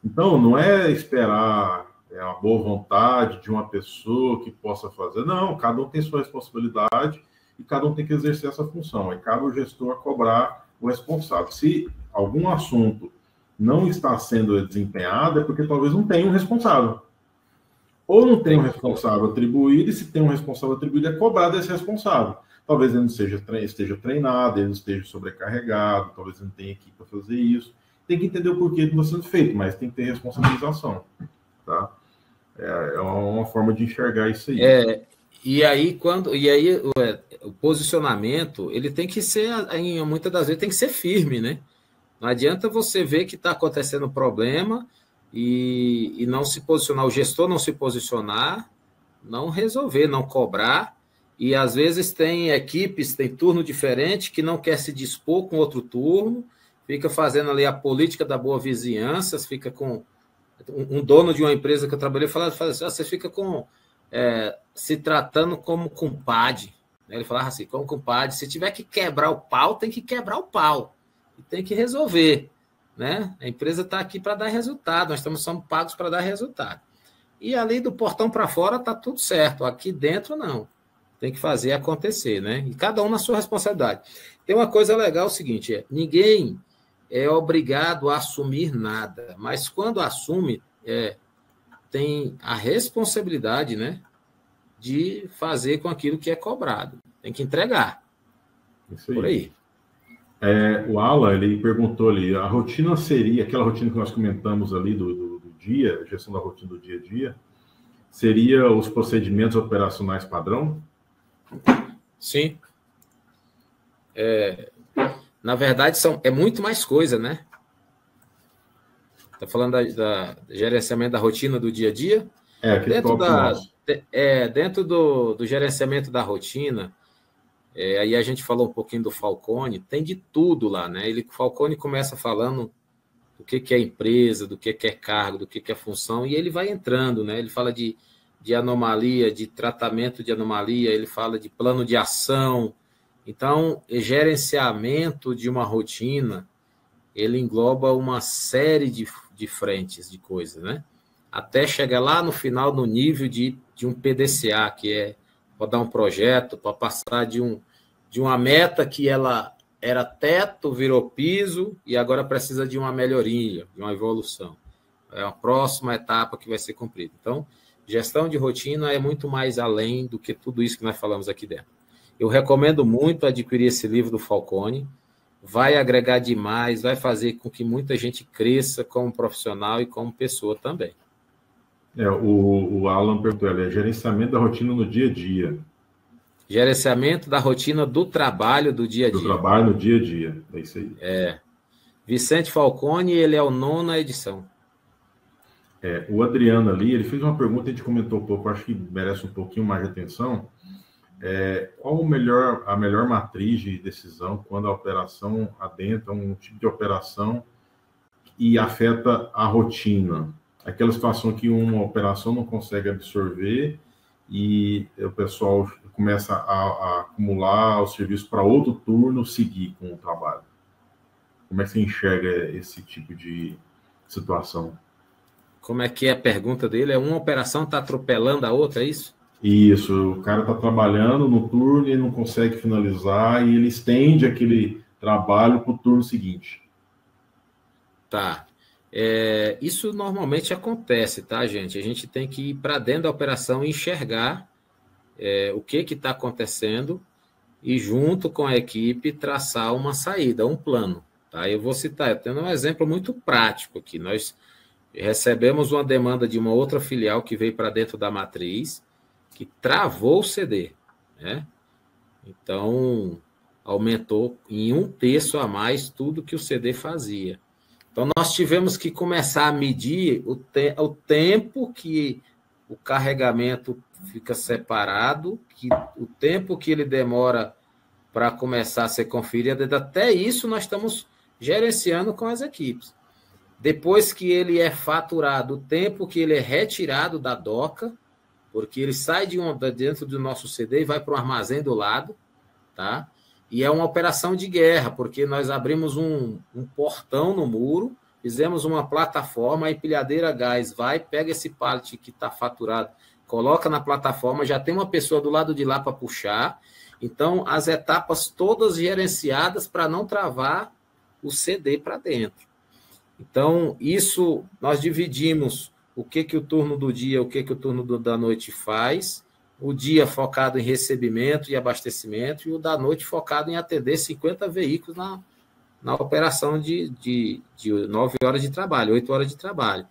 Então, não é esperar uma boa vontade de uma pessoa que possa fazer. Não, cada um tem sua responsabilidade e cada um tem que exercer essa função. Aí cabe o gestor a cobrar o responsável. Se algum assunto não está sendo desempenhado, é porque talvez não tenha um responsável. Ou não tem um responsável atribuído, e se tem um responsável atribuído, é cobrado esse responsável. Talvez ele não esteja treinado, ele não esteja sobrecarregado, talvez ele não tenha equipe para fazer isso. Tem que entender o porquê que está sendo feito, mas tem que ter responsabilização. Tá? É uma forma de enxergar isso aí. E aí o posicionamento, ele tem que ser, muitas das vezes, tem que ser firme, né? Não adianta você ver que está acontecendo um problema e não se posicionar, o gestor não se posicionar, não resolver, não cobrar, e às vezes tem equipes, tem turno diferente que não quer se dispor com outro turno, fica fazendo ali a política da boa vizinhança, fica com um dono de uma empresa que eu trabalhei, fala assim, você fica se tratando como compadre, né? Ele falava assim, como compadre, se tiver que quebrar o pau, tem que quebrar o pau, e tem que resolver. Né? A empresa está aqui para dar resultado, nós somos pagos para dar resultado. E ali do portão para fora está tudo certo, aqui dentro não. Tem que fazer acontecer, né? E cada um na sua responsabilidade. Tem uma coisa legal, o seguinte, ninguém é obrigado a assumir nada, mas quando assume, tem a responsabilidade, né, de fazer com aquilo que é cobrado. Tem que entregar. Isso aí. Por aí. O Alan, ele perguntou ali, a rotina seria, aquela rotina que nós comentamos ali do dia, a gestão da rotina do dia a dia, seria os procedimentos operacionais padrão? Sim. Na verdade, é muito mais coisa, né? Está falando da gerenciamento da rotina do dia a dia? Aquele Dentro do gerenciamento da rotina, aí a gente falou um pouquinho do Falcone, tem de tudo lá, né? O Falcone começa falando do que é empresa, do que é cargo, do que é função, e ele vai entrando, né? Ele fala de anomalia, de tratamento de anomalia, ele fala de plano de ação. Então, gerenciamento de uma rotina, ele engloba uma série de frentes de coisas, né? Até chegar lá no final no nível de um PDCA, que é rodar um projeto para passar de uma meta que ela era teto, virou piso e agora precisa de uma melhoria, de uma evolução. É a próxima etapa que vai ser cumprida. Então, gestão de rotina é muito mais além do que tudo isso que nós falamos aqui dentro. Eu recomendo muito adquirir esse livro do Falcone, vai agregar demais, vai fazer com que muita gente cresça como profissional e como pessoa também. O Alan perguntou, gerenciamento da rotina no dia a dia. Gerenciamento da rotina do trabalho do dia a dia. Do trabalho no dia a dia, é isso aí. Vicente Falcone, ele é o 9ª edição. O Adriano ali, ele fez uma pergunta, a gente comentou um pouco, acho que merece um pouquinho mais de atenção. Qual a melhor matriz de decisão quando a operação adentra um tipo de operação e afeta a rotina? Aquela situação que uma operação não consegue absorver e o pessoal começa a acumular o serviço para outro turno seguir com o trabalho. Como é que você enxerga esse tipo de situação? Como é que é a pergunta dele? Uma operação está atropelando a outra, é isso? Isso, o cara está trabalhando no turno e não consegue finalizar e ele estende aquele trabalho para o turno seguinte. Tá. Isso normalmente acontece, tá, gente? A gente tem que ir para dentro da operação e enxergar o que está acontecendo e, junto com a equipe, traçar uma saída, um plano. Tá? Eu vou citar, tendo um exemplo muito prático aqui. Nós recebemos uma demanda de uma outra filial que veio para dentro da matriz, que travou o CD, né? Então, aumentou em 1/3 a mais tudo que o CD fazia. Então, nós tivemos que começar a medir o tempo que o carregamento fica separado, o tempo que ele demora para começar a ser conferido. Até isso nós estamos gerenciando com as equipes. Depois que ele é faturado, o tempo que ele é retirado da doca, porque ele sai de dentro do nosso CD e vai para o armazém do lado, tá? E é uma operação de guerra, porque nós abrimos um portão no muro, fizemos uma plataforma, a empilhadeira gás vai, pega esse pallet que está faturado, coloca na plataforma, já tem uma pessoa do lado de lá para puxar. Então, as etapas todas gerenciadas para não travar o CD para dentro. Então, isso nós dividimos o que o turno do dia, o que o turno da noite faz, o dia focado em recebimento e abastecimento, e o da noite focado em atender 50 veículos na operação de 9 horas de trabalho, 8 horas de trabalho.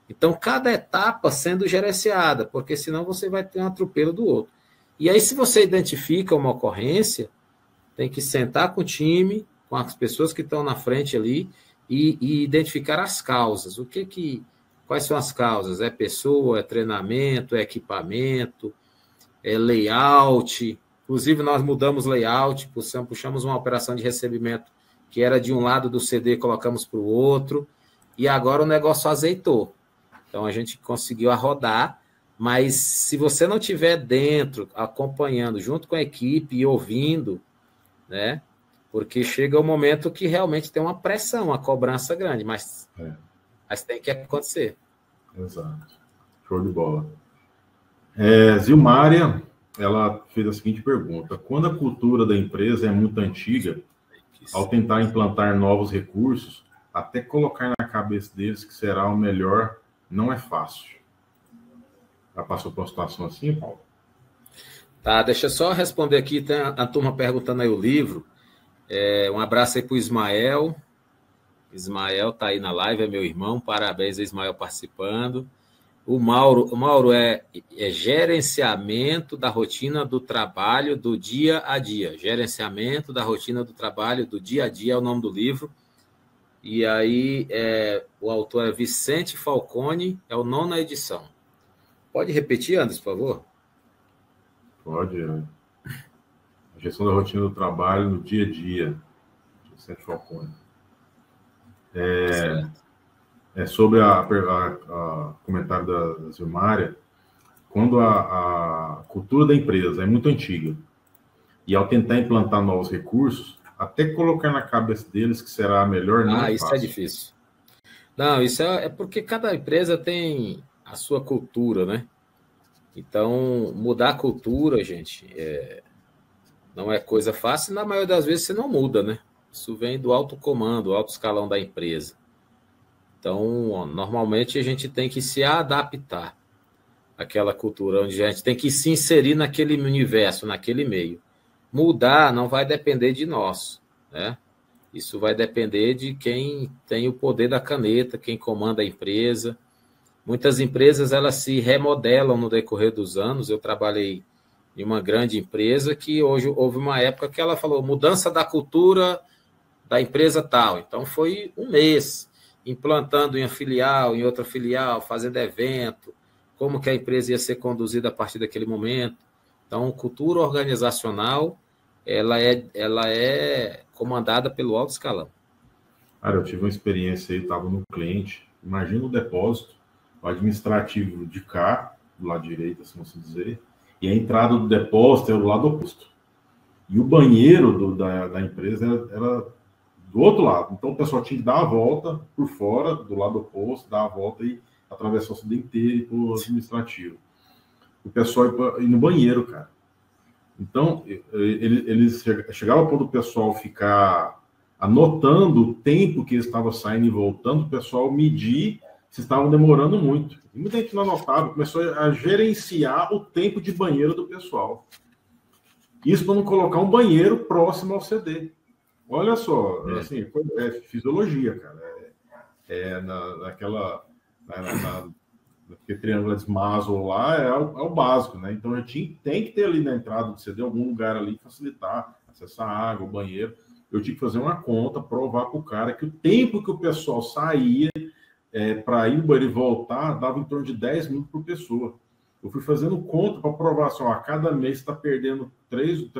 Então, cada etapa sendo gerenciada, porque senão você vai ter um atropelo do outro. E aí, se você identifica uma ocorrência, tem que sentar com o time, com as pessoas que estão na frente ali, e identificar as causas. Quais são as causas? É pessoa, é treinamento, é equipamento, é layout. Inclusive, nós mudamos layout, puxamos uma operação de recebimento que era de um lado do CD, colocamos para o outro, e agora o negócio azeitou. Então, a gente conseguiu rodar, mas se você não estiver dentro, acompanhando, junto com a equipe e ouvindo, né? Porque chega um momento que realmente tem uma pressão, uma cobrança grande, mas tem que acontecer. Exato. Show de bola. Zilmária, ela fez a seguinte pergunta: quando a cultura da empresa é muito antiga, ao tentar implantar novos recursos, até colocar na cabeça deles que será o melhor, não é fácil. Já passou por uma situação assim, Paulo? Tá, deixa eu só responder aqui, tem a turma perguntando aí o livro. Um abraço aí para o Ismael. Ismael está aí na live, é meu irmão. Parabéns a Ismael participando. O Mauro é gerenciamento da rotina do trabalho do dia a dia. Gerenciamento da rotina do trabalho do dia a dia é o nome do livro. E aí, o autor é Vicente Falcone, é o 9ª edição. Pode repetir, Anderson, por favor? Pode. A gestão da rotina do trabalho no dia a dia. Vicente Falcone. Sobre o comentário da Zilmária, quando a cultura da empresa é muito antiga, e ao tentar implantar novos recursos, até colocar na cabeça deles que será melhor, não é isso fácil. É difícil. Não, isso é porque cada empresa tem a sua cultura, né? Então, mudar a cultura, gente, não é coisa fácil, na maioria das vezes você não muda, né? Isso vem do alto comando, alto escalão da empresa. Então, normalmente a gente tem que se adaptar àquela cultura, onde a gente tem que se inserir naquele universo, naquele meio. Mudar não vai depender de nós, né? Isso vai depender de quem tem o poder da caneta, quem comanda a empresa. Muitas empresas, elas se remodelam no decorrer dos anos. Eu trabalhei em uma grande empresa que hoje houve uma época que ela falou mudança da cultura da empresa tal. Então, foi um mês implantando em uma filial, em outra filial, fazendo evento, como que a empresa ia ser conduzida a partir daquele momento. Então, cultura organizacional, ela é comandada pelo alto escalão. Cara, eu tive uma experiência aí, eu estava no cliente, imagina o depósito, o administrativo de cá, do lado direito, assim vamos dizer, e a entrada do depósito era do lado oposto. E o banheiro da empresa era do outro lado. Então o pessoal tinha que dar a volta por fora, do lado oposto, dar a volta e atravessar o cidade inteiro e para o administrativo. O pessoal ia no banheiro, cara. Então, eles chegavam quando o pessoal ficar anotando o tempo que eles estavam saindo e voltando, o pessoal medir se estavam demorando muito. E muita gente não anotava, começou a gerenciar o tempo de banheiro do pessoal. Isso para não colocar um banheiro próximo ao CD. Olha só, assim, é fisiologia, cara. Porque triângulo de Maslow lá é o básico, né? Então a gente tem que ter ali na entrada do CD algum lugar ali que facilitar, acessar a água, o banheiro. Eu tinha que fazer uma conta, provar para o cara que o tempo que o pessoal saía para ir no banheiro e voltar dava em torno de 10 minutos por pessoa. Eu fui fazendo conta para provar assim, a cada mês está perdendo 2,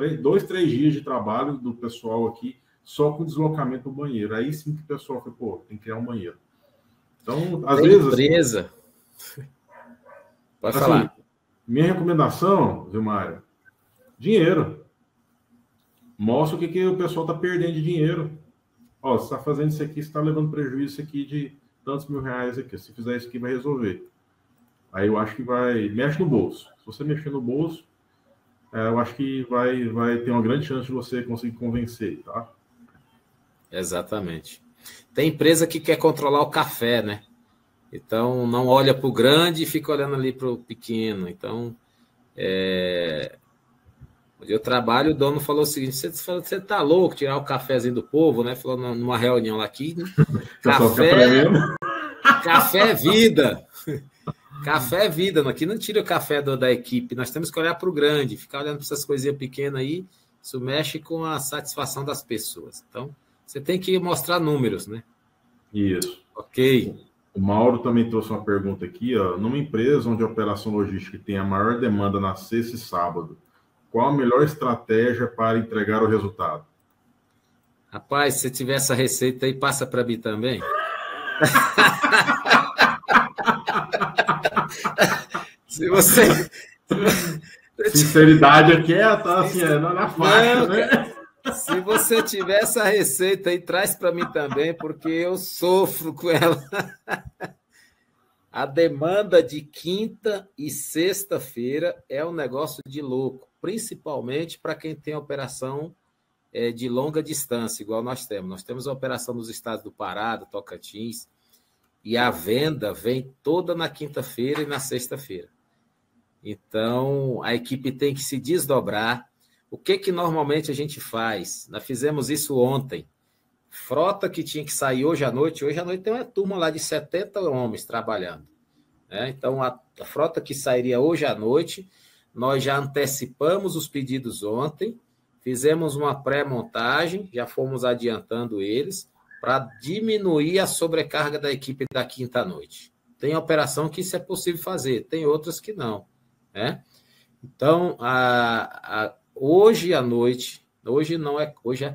3 dias de trabalho do pessoal aqui só com deslocamento ao banheiro. Aí sim que o pessoal foi, tem que criar um banheiro. Então, às vezes... Empresa... Pode falar. Minha recomendação, Zilmária, dinheiro. Mostra o que o pessoal está perdendo de dinheiro. Ó, você está fazendo isso aqui, você está levando prejuízo aqui de tantos mil reais aqui. Se fizer isso aqui, vai resolver. Aí eu acho que mexe no bolso. Se você mexer no bolso, eu acho que vai ter uma grande chance de você conseguir convencer, tá? Exatamente. Tem empresa que quer controlar o café, né? Então, não olha para o grande e fica olhando ali para o pequeno. Então, onde eu trabalho, o dono falou o seguinte, você tá louco tirar o cafezinho do povo, né? Falou numa reunião lá aqui, café é vida. Café é vida. Aqui não tira o café da equipe. Nós temos que olhar para o grande, ficar olhando para essas coisinhas pequenas aí, isso mexe com a satisfação das pessoas. Então, você tem que mostrar números, né? Isso. Ok. O Mauro também trouxe uma pergunta aqui, ó. Numa empresa onde a operação logística tem a maior demanda na sexta e sábado, qual a melhor estratégia para entregar o resultado? Rapaz, se tiver essa receita aí, passa para mim também. Se você... Sinceridade aqui tá assim, na faixa, né? Se você tiver essa receita aí, traz para mim também, porque eu sofro com ela. A demanda de quinta e sexta-feira é um negócio de louco, principalmente para quem tem operação de longa distância, igual nós temos. Nós temos a operação nos estados do Pará, do Tocantins, e a venda vem toda na quinta-feira e na sexta-feira. Então, a equipe tem que se desdobrar. O que normalmente a gente faz? Nós fizemos isso ontem. Frota que tinha que sair hoje à noite tem uma turma lá de 70 homens trabalhando. Né? Então, a frota que sairia hoje à noite, nós já antecipamos os pedidos ontem, fizemos uma pré-montagem, já fomos adiantando eles, para diminuir a sobrecarga da equipe da quinta-noite. Tem operação que isso é possível fazer, tem outras que não, né? Então, hoje à noite, hoje é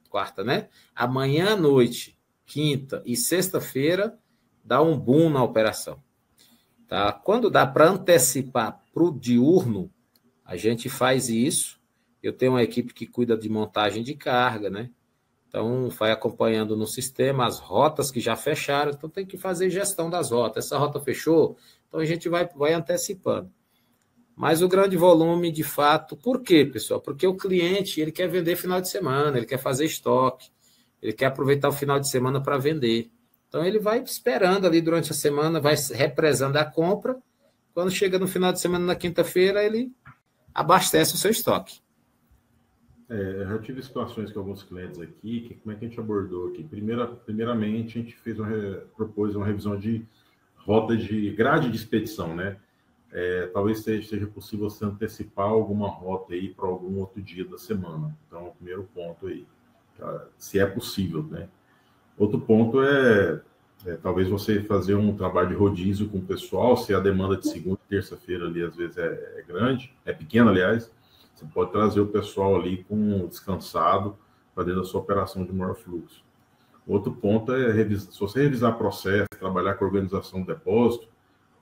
quarta, né? Amanhã à noite, quinta e sexta-feira, dá um boom na operação. Tá? Quando dá para antecipar para o diurno, a gente faz isso. Eu tenho uma equipe que cuida de montagem de carga, né? Então, vai acompanhando no sistema as rotas que já fecharam, então tem que fazer gestão das rotas. Essa rota fechou, então a gente vai antecipando. Mas o grande volume, de fato, por quê, pessoal? Porque o cliente ele quer vender final de semana, ele quer fazer estoque, ele quer aproveitar o final de semana para vender. Então, ele vai esperando ali durante a semana, vai represando a compra. Quando chega no final de semana, na quinta-feira, ele abastece o seu estoque. Eu já tive situações com alguns clientes aqui, como é que a gente abordou aqui? Primeiramente, a gente propôs uma revisão de rota de grade de expedição, né? Talvez seja possível você antecipar alguma rota aí para algum outro dia da semana. Então, o primeiro ponto aí, se é possível, né? Outro ponto talvez você fazer um trabalho de rodízio com o pessoal, se a demanda de segunda e terça-feira ali às vezes é grande, é pequena, aliás, você pode trazer o pessoal ali descansado para dentro da sua operação de maior fluxo. Outro ponto se você revisar processo, trabalhar com a organização do depósito,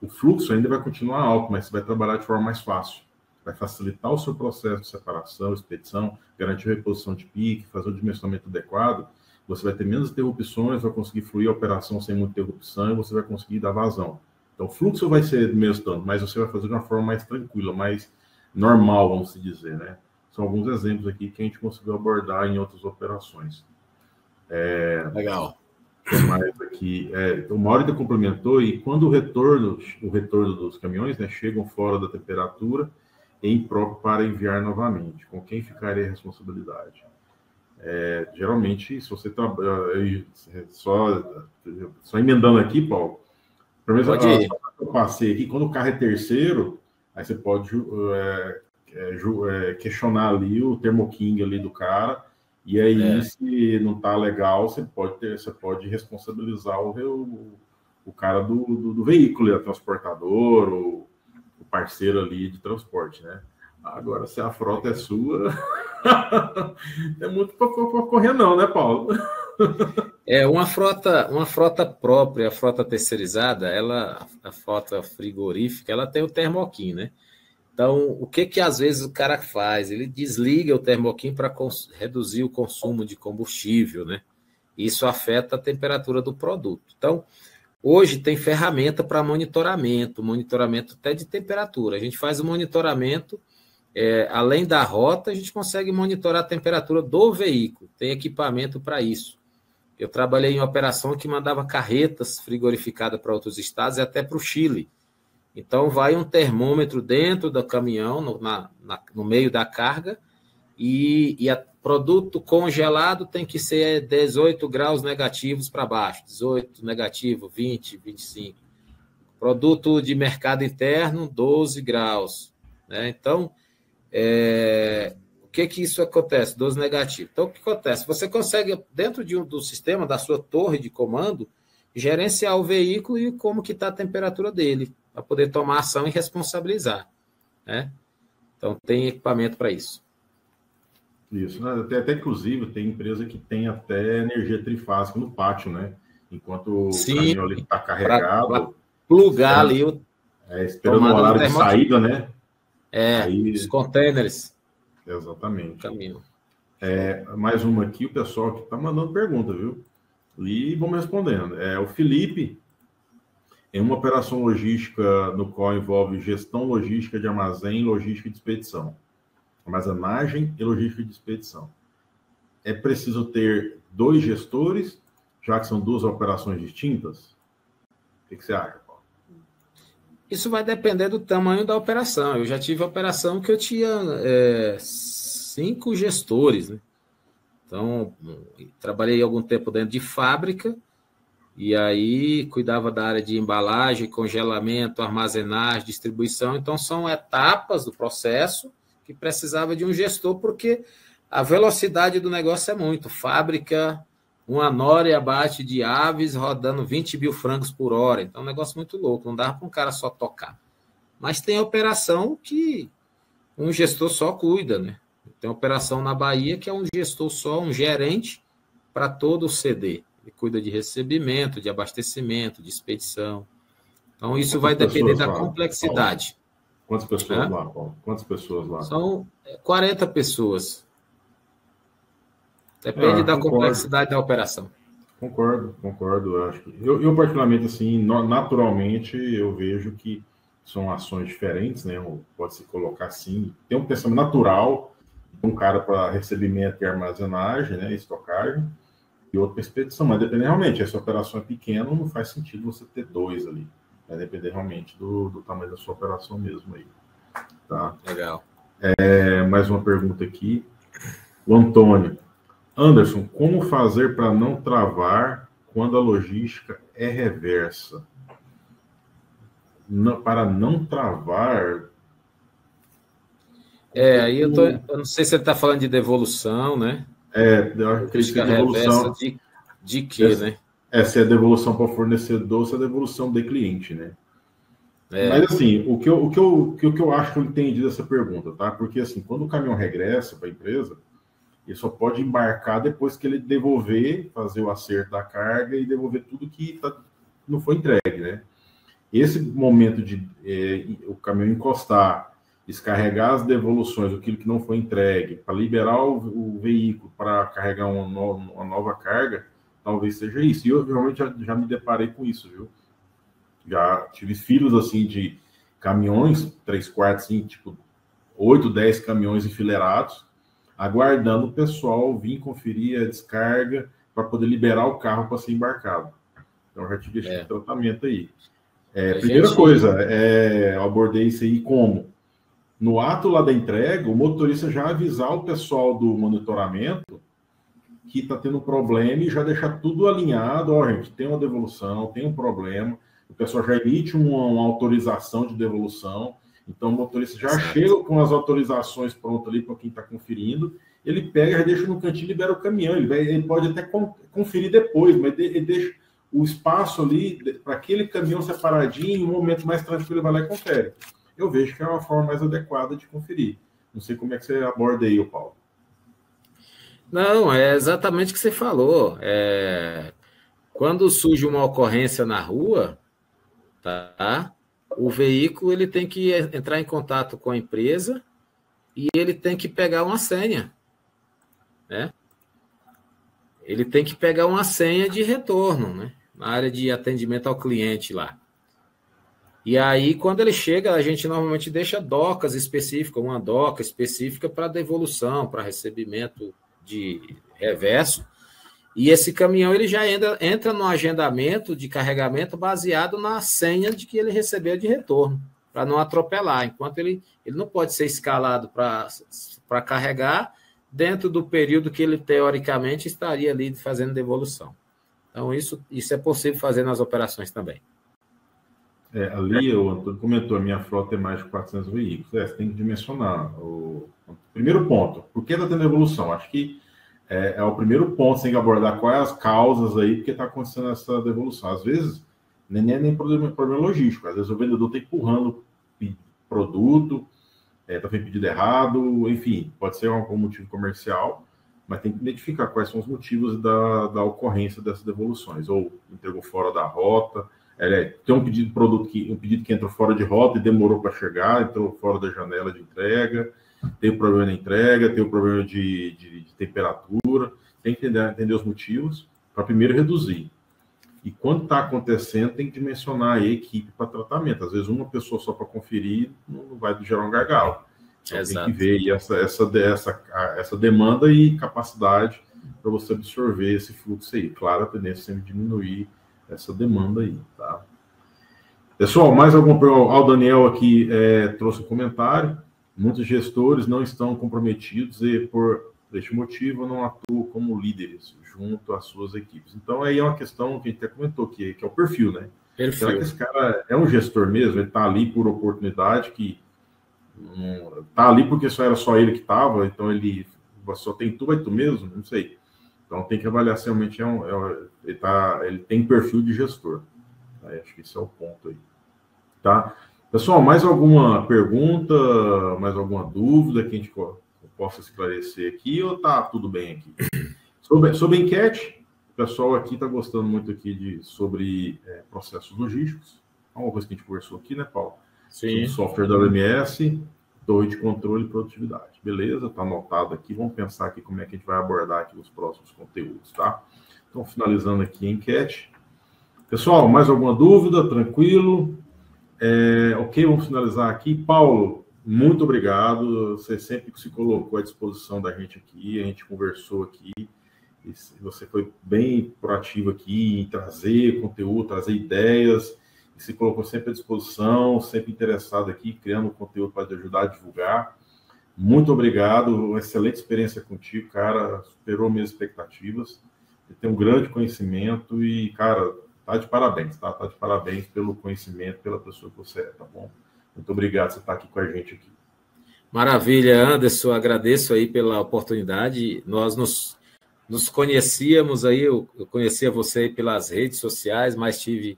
o fluxo ainda vai continuar alto, mas você vai trabalhar de forma mais fácil. Vai facilitar o seu processo de separação, expedição, garantir a reposição de pique, fazer o dimensionamento adequado. Você vai ter menos interrupções, vai conseguir fluir a operação sem muita interrupção e você vai conseguir dar vazão. Então, o fluxo vai ser do mesmo tanto, mas você vai fazer de uma forma mais tranquila, mais normal, vamos dizer, né? São alguns exemplos aqui que a gente conseguiu abordar em outras operações. Legal. Mais aqui, o Mauro complementou, e quando o retorno dos caminhões, né, chegam fora da temperatura, é impróprio para enviar novamente. Com quem ficaria a responsabilidade? Geralmente, se você trabalha... Só emendando aqui, Paulo, pelo menos eu passei aqui, quando o carro é terceiro, aí você pode questionar ali o Thermo-King ali do cara, e aí, se não está legal, você pode responsabilizar o cara do veículo, o transportador, o parceiro ali de transporte, né? Agora, se a frota é sua, é muito para correr não, né, Paulo? Uma frota própria, a frota terceirizada, a frota frigorífica, ela tem o Thermo-King, né? Então, o que às vezes o cara faz? Ele desliga o Thermo-King para reduzir o consumo de combustível, né? Isso afeta a temperatura do produto. Então, hoje tem ferramenta para monitoramento até de temperatura. A gente faz o monitoramento, além da rota, a gente consegue monitorar a temperatura do veículo. Tem equipamento para isso. Eu trabalhei em operação que mandava carretas frigorificadas para outros estados e até para o Chile. Então, vai um termômetro dentro do caminhão, no meio da carga, e produto congelado tem que ser 18 graus negativos para baixo, 18 negativo, 20, 25. Produto de mercado interno, 12 graus. Né? Então, o que isso acontece? 12 negativo. Então, o que acontece? Você consegue, dentro do sistema, da sua torre de comando, gerenciar o veículo e como que está a temperatura dele, para poder tomar ação e responsabilizar, né? Então, tem equipamento para isso. Isso, né? Até inclusive, tem empresa que tem até energia trifásica no pátio, né? Enquanto o caminhão ali está carregado. Pra plugar ali esperando o horário de saída, né? Aí, os containers. Exatamente. Caminho. Mais uma aqui, o pessoal que está mandando pergunta, viu? E vamos respondendo. O Felipe, em uma operação logística no qual envolve gestão logística de armazém e logística de expedição. Armazenagem e logística de expedição. É preciso ter 2 gestores, já que são 2 operações distintas? O que você acha, Paulo? Isso vai depender do tamanho da operação. Eu já tive operação que eu tinha 5 gestores, né? Então, trabalhei algum tempo dentro de fábrica, e aí cuidava da área de embalagem, congelamento, armazenagem, distribuição. Então, são etapas do processo que precisava de um gestor, porque a velocidade do negócio é muito. Fábrica, uma nora e abate de aves rodando 20 mil frangos por hora. Então, é um negócio muito louco. Não dá para um cara só tocar. Mas tem operação que um gestor só cuida, né? Tem operação na Bahia que é um gestor só, um gerente para todo o CD. Ele cuida de recebimento, de abastecimento, de expedição. Então, isso vai depender da complexidade. Quantas pessoas lá, Paulo? Quantas pessoas lá? São 40 pessoas. Depende da complexidade da operação. Concordo. Eu acho que eu particularmente, assim, naturalmente, eu vejo que são ações diferentes, né? Pode se colocar assim. Tem um pensamento natural, um cara para recebimento e armazenagem, né? Estocagem, e outro para expedição. Mas depende realmente, essa operação é pequena, não faz sentido você ter dois ali. Vai depender realmente do tamanho da sua operação mesmo aí. Tá? Legal. Mais uma pergunta aqui. O Antônio. Anderson, como fazer para não travar quando a logística é reversa? Para não travar... Aí eu não sei se ele está falando de devolução, né? Eu acredito que é devolução... De quê, né? Se é devolução para fornecedor, se é devolução de cliente, né? Mas, assim, o que eu acho que eu entendi dessa pergunta, tá? Porque, assim, quando o caminhão regressa para a empresa, ele só pode embarcar depois que ele devolver, fazer o acerto da carga e devolver tudo que não foi entregue, né? Esse momento de o caminhão encostar, descarregar as devoluções, aquilo que não foi entregue, para liberar o veículo para carregar uma nova carga, talvez seja isso. E eu realmente já me deparei com isso, viu? Já tive filas assim de caminhões, 3/4, assim, tipo 8, 10 caminhões enfileirados, aguardando o pessoal vir conferir a descarga para poder liberar o carro para ser embarcado. Então, eu já tive esse tratamento aí. Primeira coisa, eu abordei isso aí como? No ato lá da entrega, o motorista já avisar o pessoal do monitoramento que está tendo um problema e já deixar tudo alinhado. Ó, gente, tem uma devolução, tem um problema. O pessoal já emite uma autorização de devolução. Então, o motorista já chega com as autorizações prontas ali para quem está conferindo. Ele pega, já deixa no cantinho e libera o caminhão. Ele pode até conferir depois, mas ele deixa o espaço ali para aquele caminhão separadinho, um momento mais tranquilo, ele vai lá e confere. Eu vejo que é uma forma mais adequada de conferir. Não sei como é que você aborda aí, Paulo. Não, é exatamente o que você falou. Quando surge uma ocorrência na rua, tá? O veículo ele tem que entrar em contato com a empresa e ele tem que pegar uma senha, né? Ele tem que pegar uma senha de retorno, né? Na área de atendimento ao cliente lá. E aí, quando ele chega, a gente normalmente deixa docas específicas, uma doca específica para devolução, para recebimento de reverso. E esse caminhão ele já entra no agendamento de carregamento baseado na senha de que ele recebeu de retorno, para não atropelar. Enquanto ele não pode ser escalado para carregar dentro do período que ele, teoricamente, estaria ali fazendo devolução. Então, isso é possível fazer nas operações também. Ali, o Antônio comentou, a minha frota é mais de 400 veículos. Você tem que dimensionar. O primeiro ponto, por que está tendo evolução? Acho que é o primeiro ponto, você tem que abordar quais as causas aí, porque está acontecendo essa devolução. Às vezes, nem é nem problema logístico. Às vezes, o vendedor está empurrando produto, está fazendo pedido errado, enfim, pode ser algum motivo comercial, mas tem que identificar quais são os motivos da ocorrência dessas devoluções. Ou entregou fora da rota, tem um pedido de produto um pedido que entrou fora de rota e demorou para chegar, entrou fora da janela de entrega, tem o problema na entrega, tem o problema de temperatura, tem que entender os motivos para primeiro reduzir. E quando está acontecendo, tem que dimensionar a equipe para tratamento. Às vezes, uma pessoa só para conferir não vai gerar um gargalo. Então, tem que ver aí essa demanda e capacidade para você absorver esse fluxo aí. Claro, a tendência é sempre diminuir essa demanda aí, tá? Pessoal, mais alguma pergunta? O Daniel aqui trouxe um comentário. Muitos gestores não estão comprometidos e, por este motivo, não atuam como líderes junto às suas equipes. Então, aí é uma questão que a gente até comentou, que é o perfil, né? Perfil. Será que esse cara é um gestor mesmo? Ele está ali por oportunidade, que está ali porque só era só ele que estava, então ele só tem tu, vai tu mesmo? Não sei. Então, tem que avaliar se realmente ele tem perfil de gestor. Acho que esse é o ponto aí. Tá? Pessoal, mais alguma pergunta, mais alguma dúvida que a gente possa esclarecer aqui, ou tá tudo bem aqui? Sobre a enquete, o pessoal aqui está gostando muito aqui sobre processos logísticos. Uma coisa que a gente conversou aqui, né, Paulo? Sim. Sobre software da OMS, torre de controle e produtividade. Beleza? Está anotado aqui. Vamos pensar aqui como é que a gente vai abordar aqui os próximos conteúdos, tá? Então, finalizando aqui a enquete. Pessoal, mais alguma dúvida? Tranquilo? Ok, vamos finalizar aqui. Paulo, muito obrigado. Você sempre se colocou à disposição da gente aqui. A gente conversou aqui. E você foi bem proativo aqui em trazer conteúdo, trazer ideias. E se colocou sempre à disposição, sempre interessado aqui, criando conteúdo para te ajudar a divulgar. Muito obrigado. Uma excelente experiência contigo, cara. Superou minhas expectativas. Você tem um grande conhecimento e, cara, tá de parabéns, tá? Tá de parabéns pelo conhecimento, pela pessoa que você é, tá bom? Muito obrigado por você estar aqui com a gente aqui. Maravilha, Anderson. Agradeço aí pela oportunidade. Nós nos conhecíamos aí, eu conhecia você aí pelas redes sociais, mas tive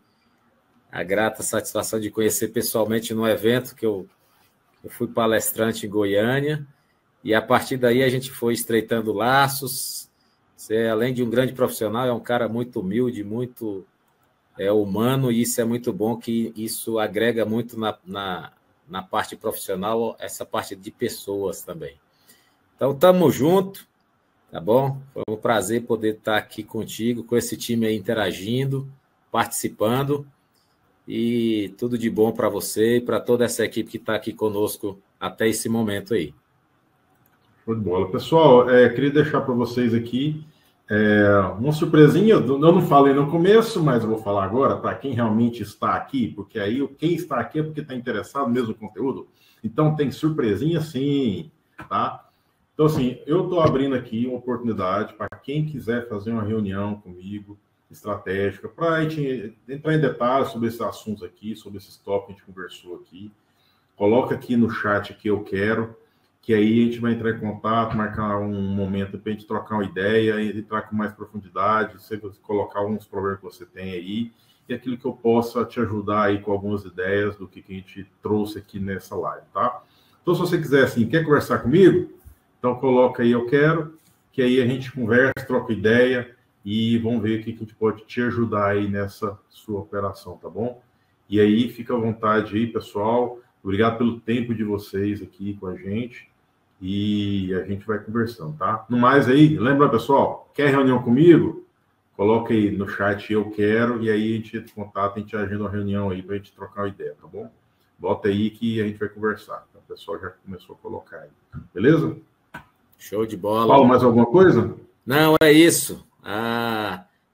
a grata satisfação de conhecer pessoalmente no evento que eu fui palestrante em Goiânia, e a partir daí a gente foi estreitando laços. Você, além de um grande profissional, é um cara muito humilde, muito humano, e isso é muito bom, que isso agrega muito na parte profissional, essa parte de pessoas também. Então, estamos juntos, tá bom? Foi um prazer poder estar aqui contigo, com esse time aí interagindo, participando, e tudo de bom para você e para toda essa equipe que está aqui conosco até esse momento aí. Show de bola. Pessoal, queria deixar para vocês aqui uma surpresinha. Eu não falei no começo, mas eu vou falar agora para quem realmente está aqui, porque aí quem está aqui é porque está interessado no mesmo conteúdo. Então, tem surpresinha sim, tá? Então, assim, eu estou abrindo aqui uma oportunidade para quem quiser fazer uma reunião comigo, estratégica, para a gente entrar em detalhes sobre esses assuntos aqui, sobre esses tópicos que a gente conversou aqui. Coloca aqui no chat que eu quero, que aí a gente vai entrar em contato, marcar um momento para a gente trocar uma ideia, entrar com mais profundidade, você colocar alguns problemas que você tem aí, e aquilo que eu possa te ajudar aí com algumas ideias do que a gente trouxe aqui nessa live, tá? Então, se você quiser, assim, quer conversar comigo, então coloca aí eu quero, que aí a gente conversa, troca ideia, e vamos ver o que a gente pode te ajudar aí nessa sua operação, tá bom? E aí, fica à vontade aí, pessoal. Obrigado pelo tempo de vocês aqui com a gente. E a gente vai conversando, tá? No mais aí, lembra, pessoal, quer reunião comigo? Coloca aí no chat eu quero, e aí a gente entra em contato, a gente agenda uma reunião aí pra gente trocar uma ideia, tá bom? Bota aí que a gente vai conversar. Então, o pessoal já começou a colocar aí. Beleza? Show de bola. Paulo, mais alguma coisa? Não, é isso.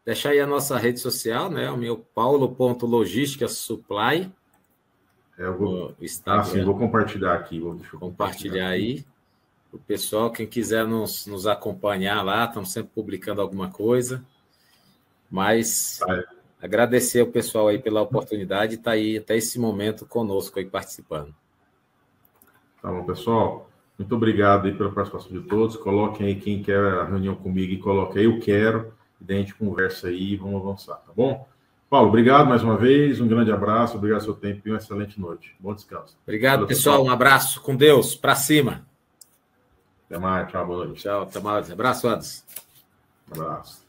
Deixar aí a nossa rede social, né? O meu paulo.logisticasupply. Eu vou... sim, vou compartilhar aqui. Deixa eu compartilhar aí. O pessoal, quem quiser nos acompanhar lá, estamos sempre publicando alguma coisa. Mas agradecer ao pessoal aí pela oportunidade de estar aí até esse momento conosco aí participando. Tá bom, pessoal. Muito obrigado aí pela participação de todos. Coloquem aí quem quer a reunião comigo e coloque aí eu quero. E daí a gente conversa aí e vamos avançar, tá bom? Paulo, obrigado mais uma vez. Um grande abraço. Obrigado pelo seu tempo e uma excelente noite. Bom descanso. Obrigado, pessoal. Um abraço. Com Deus. Para cima. Até mais. Tchau. Boa noite. Tchau. Até mais. Abraço, Anderson. Um abraço.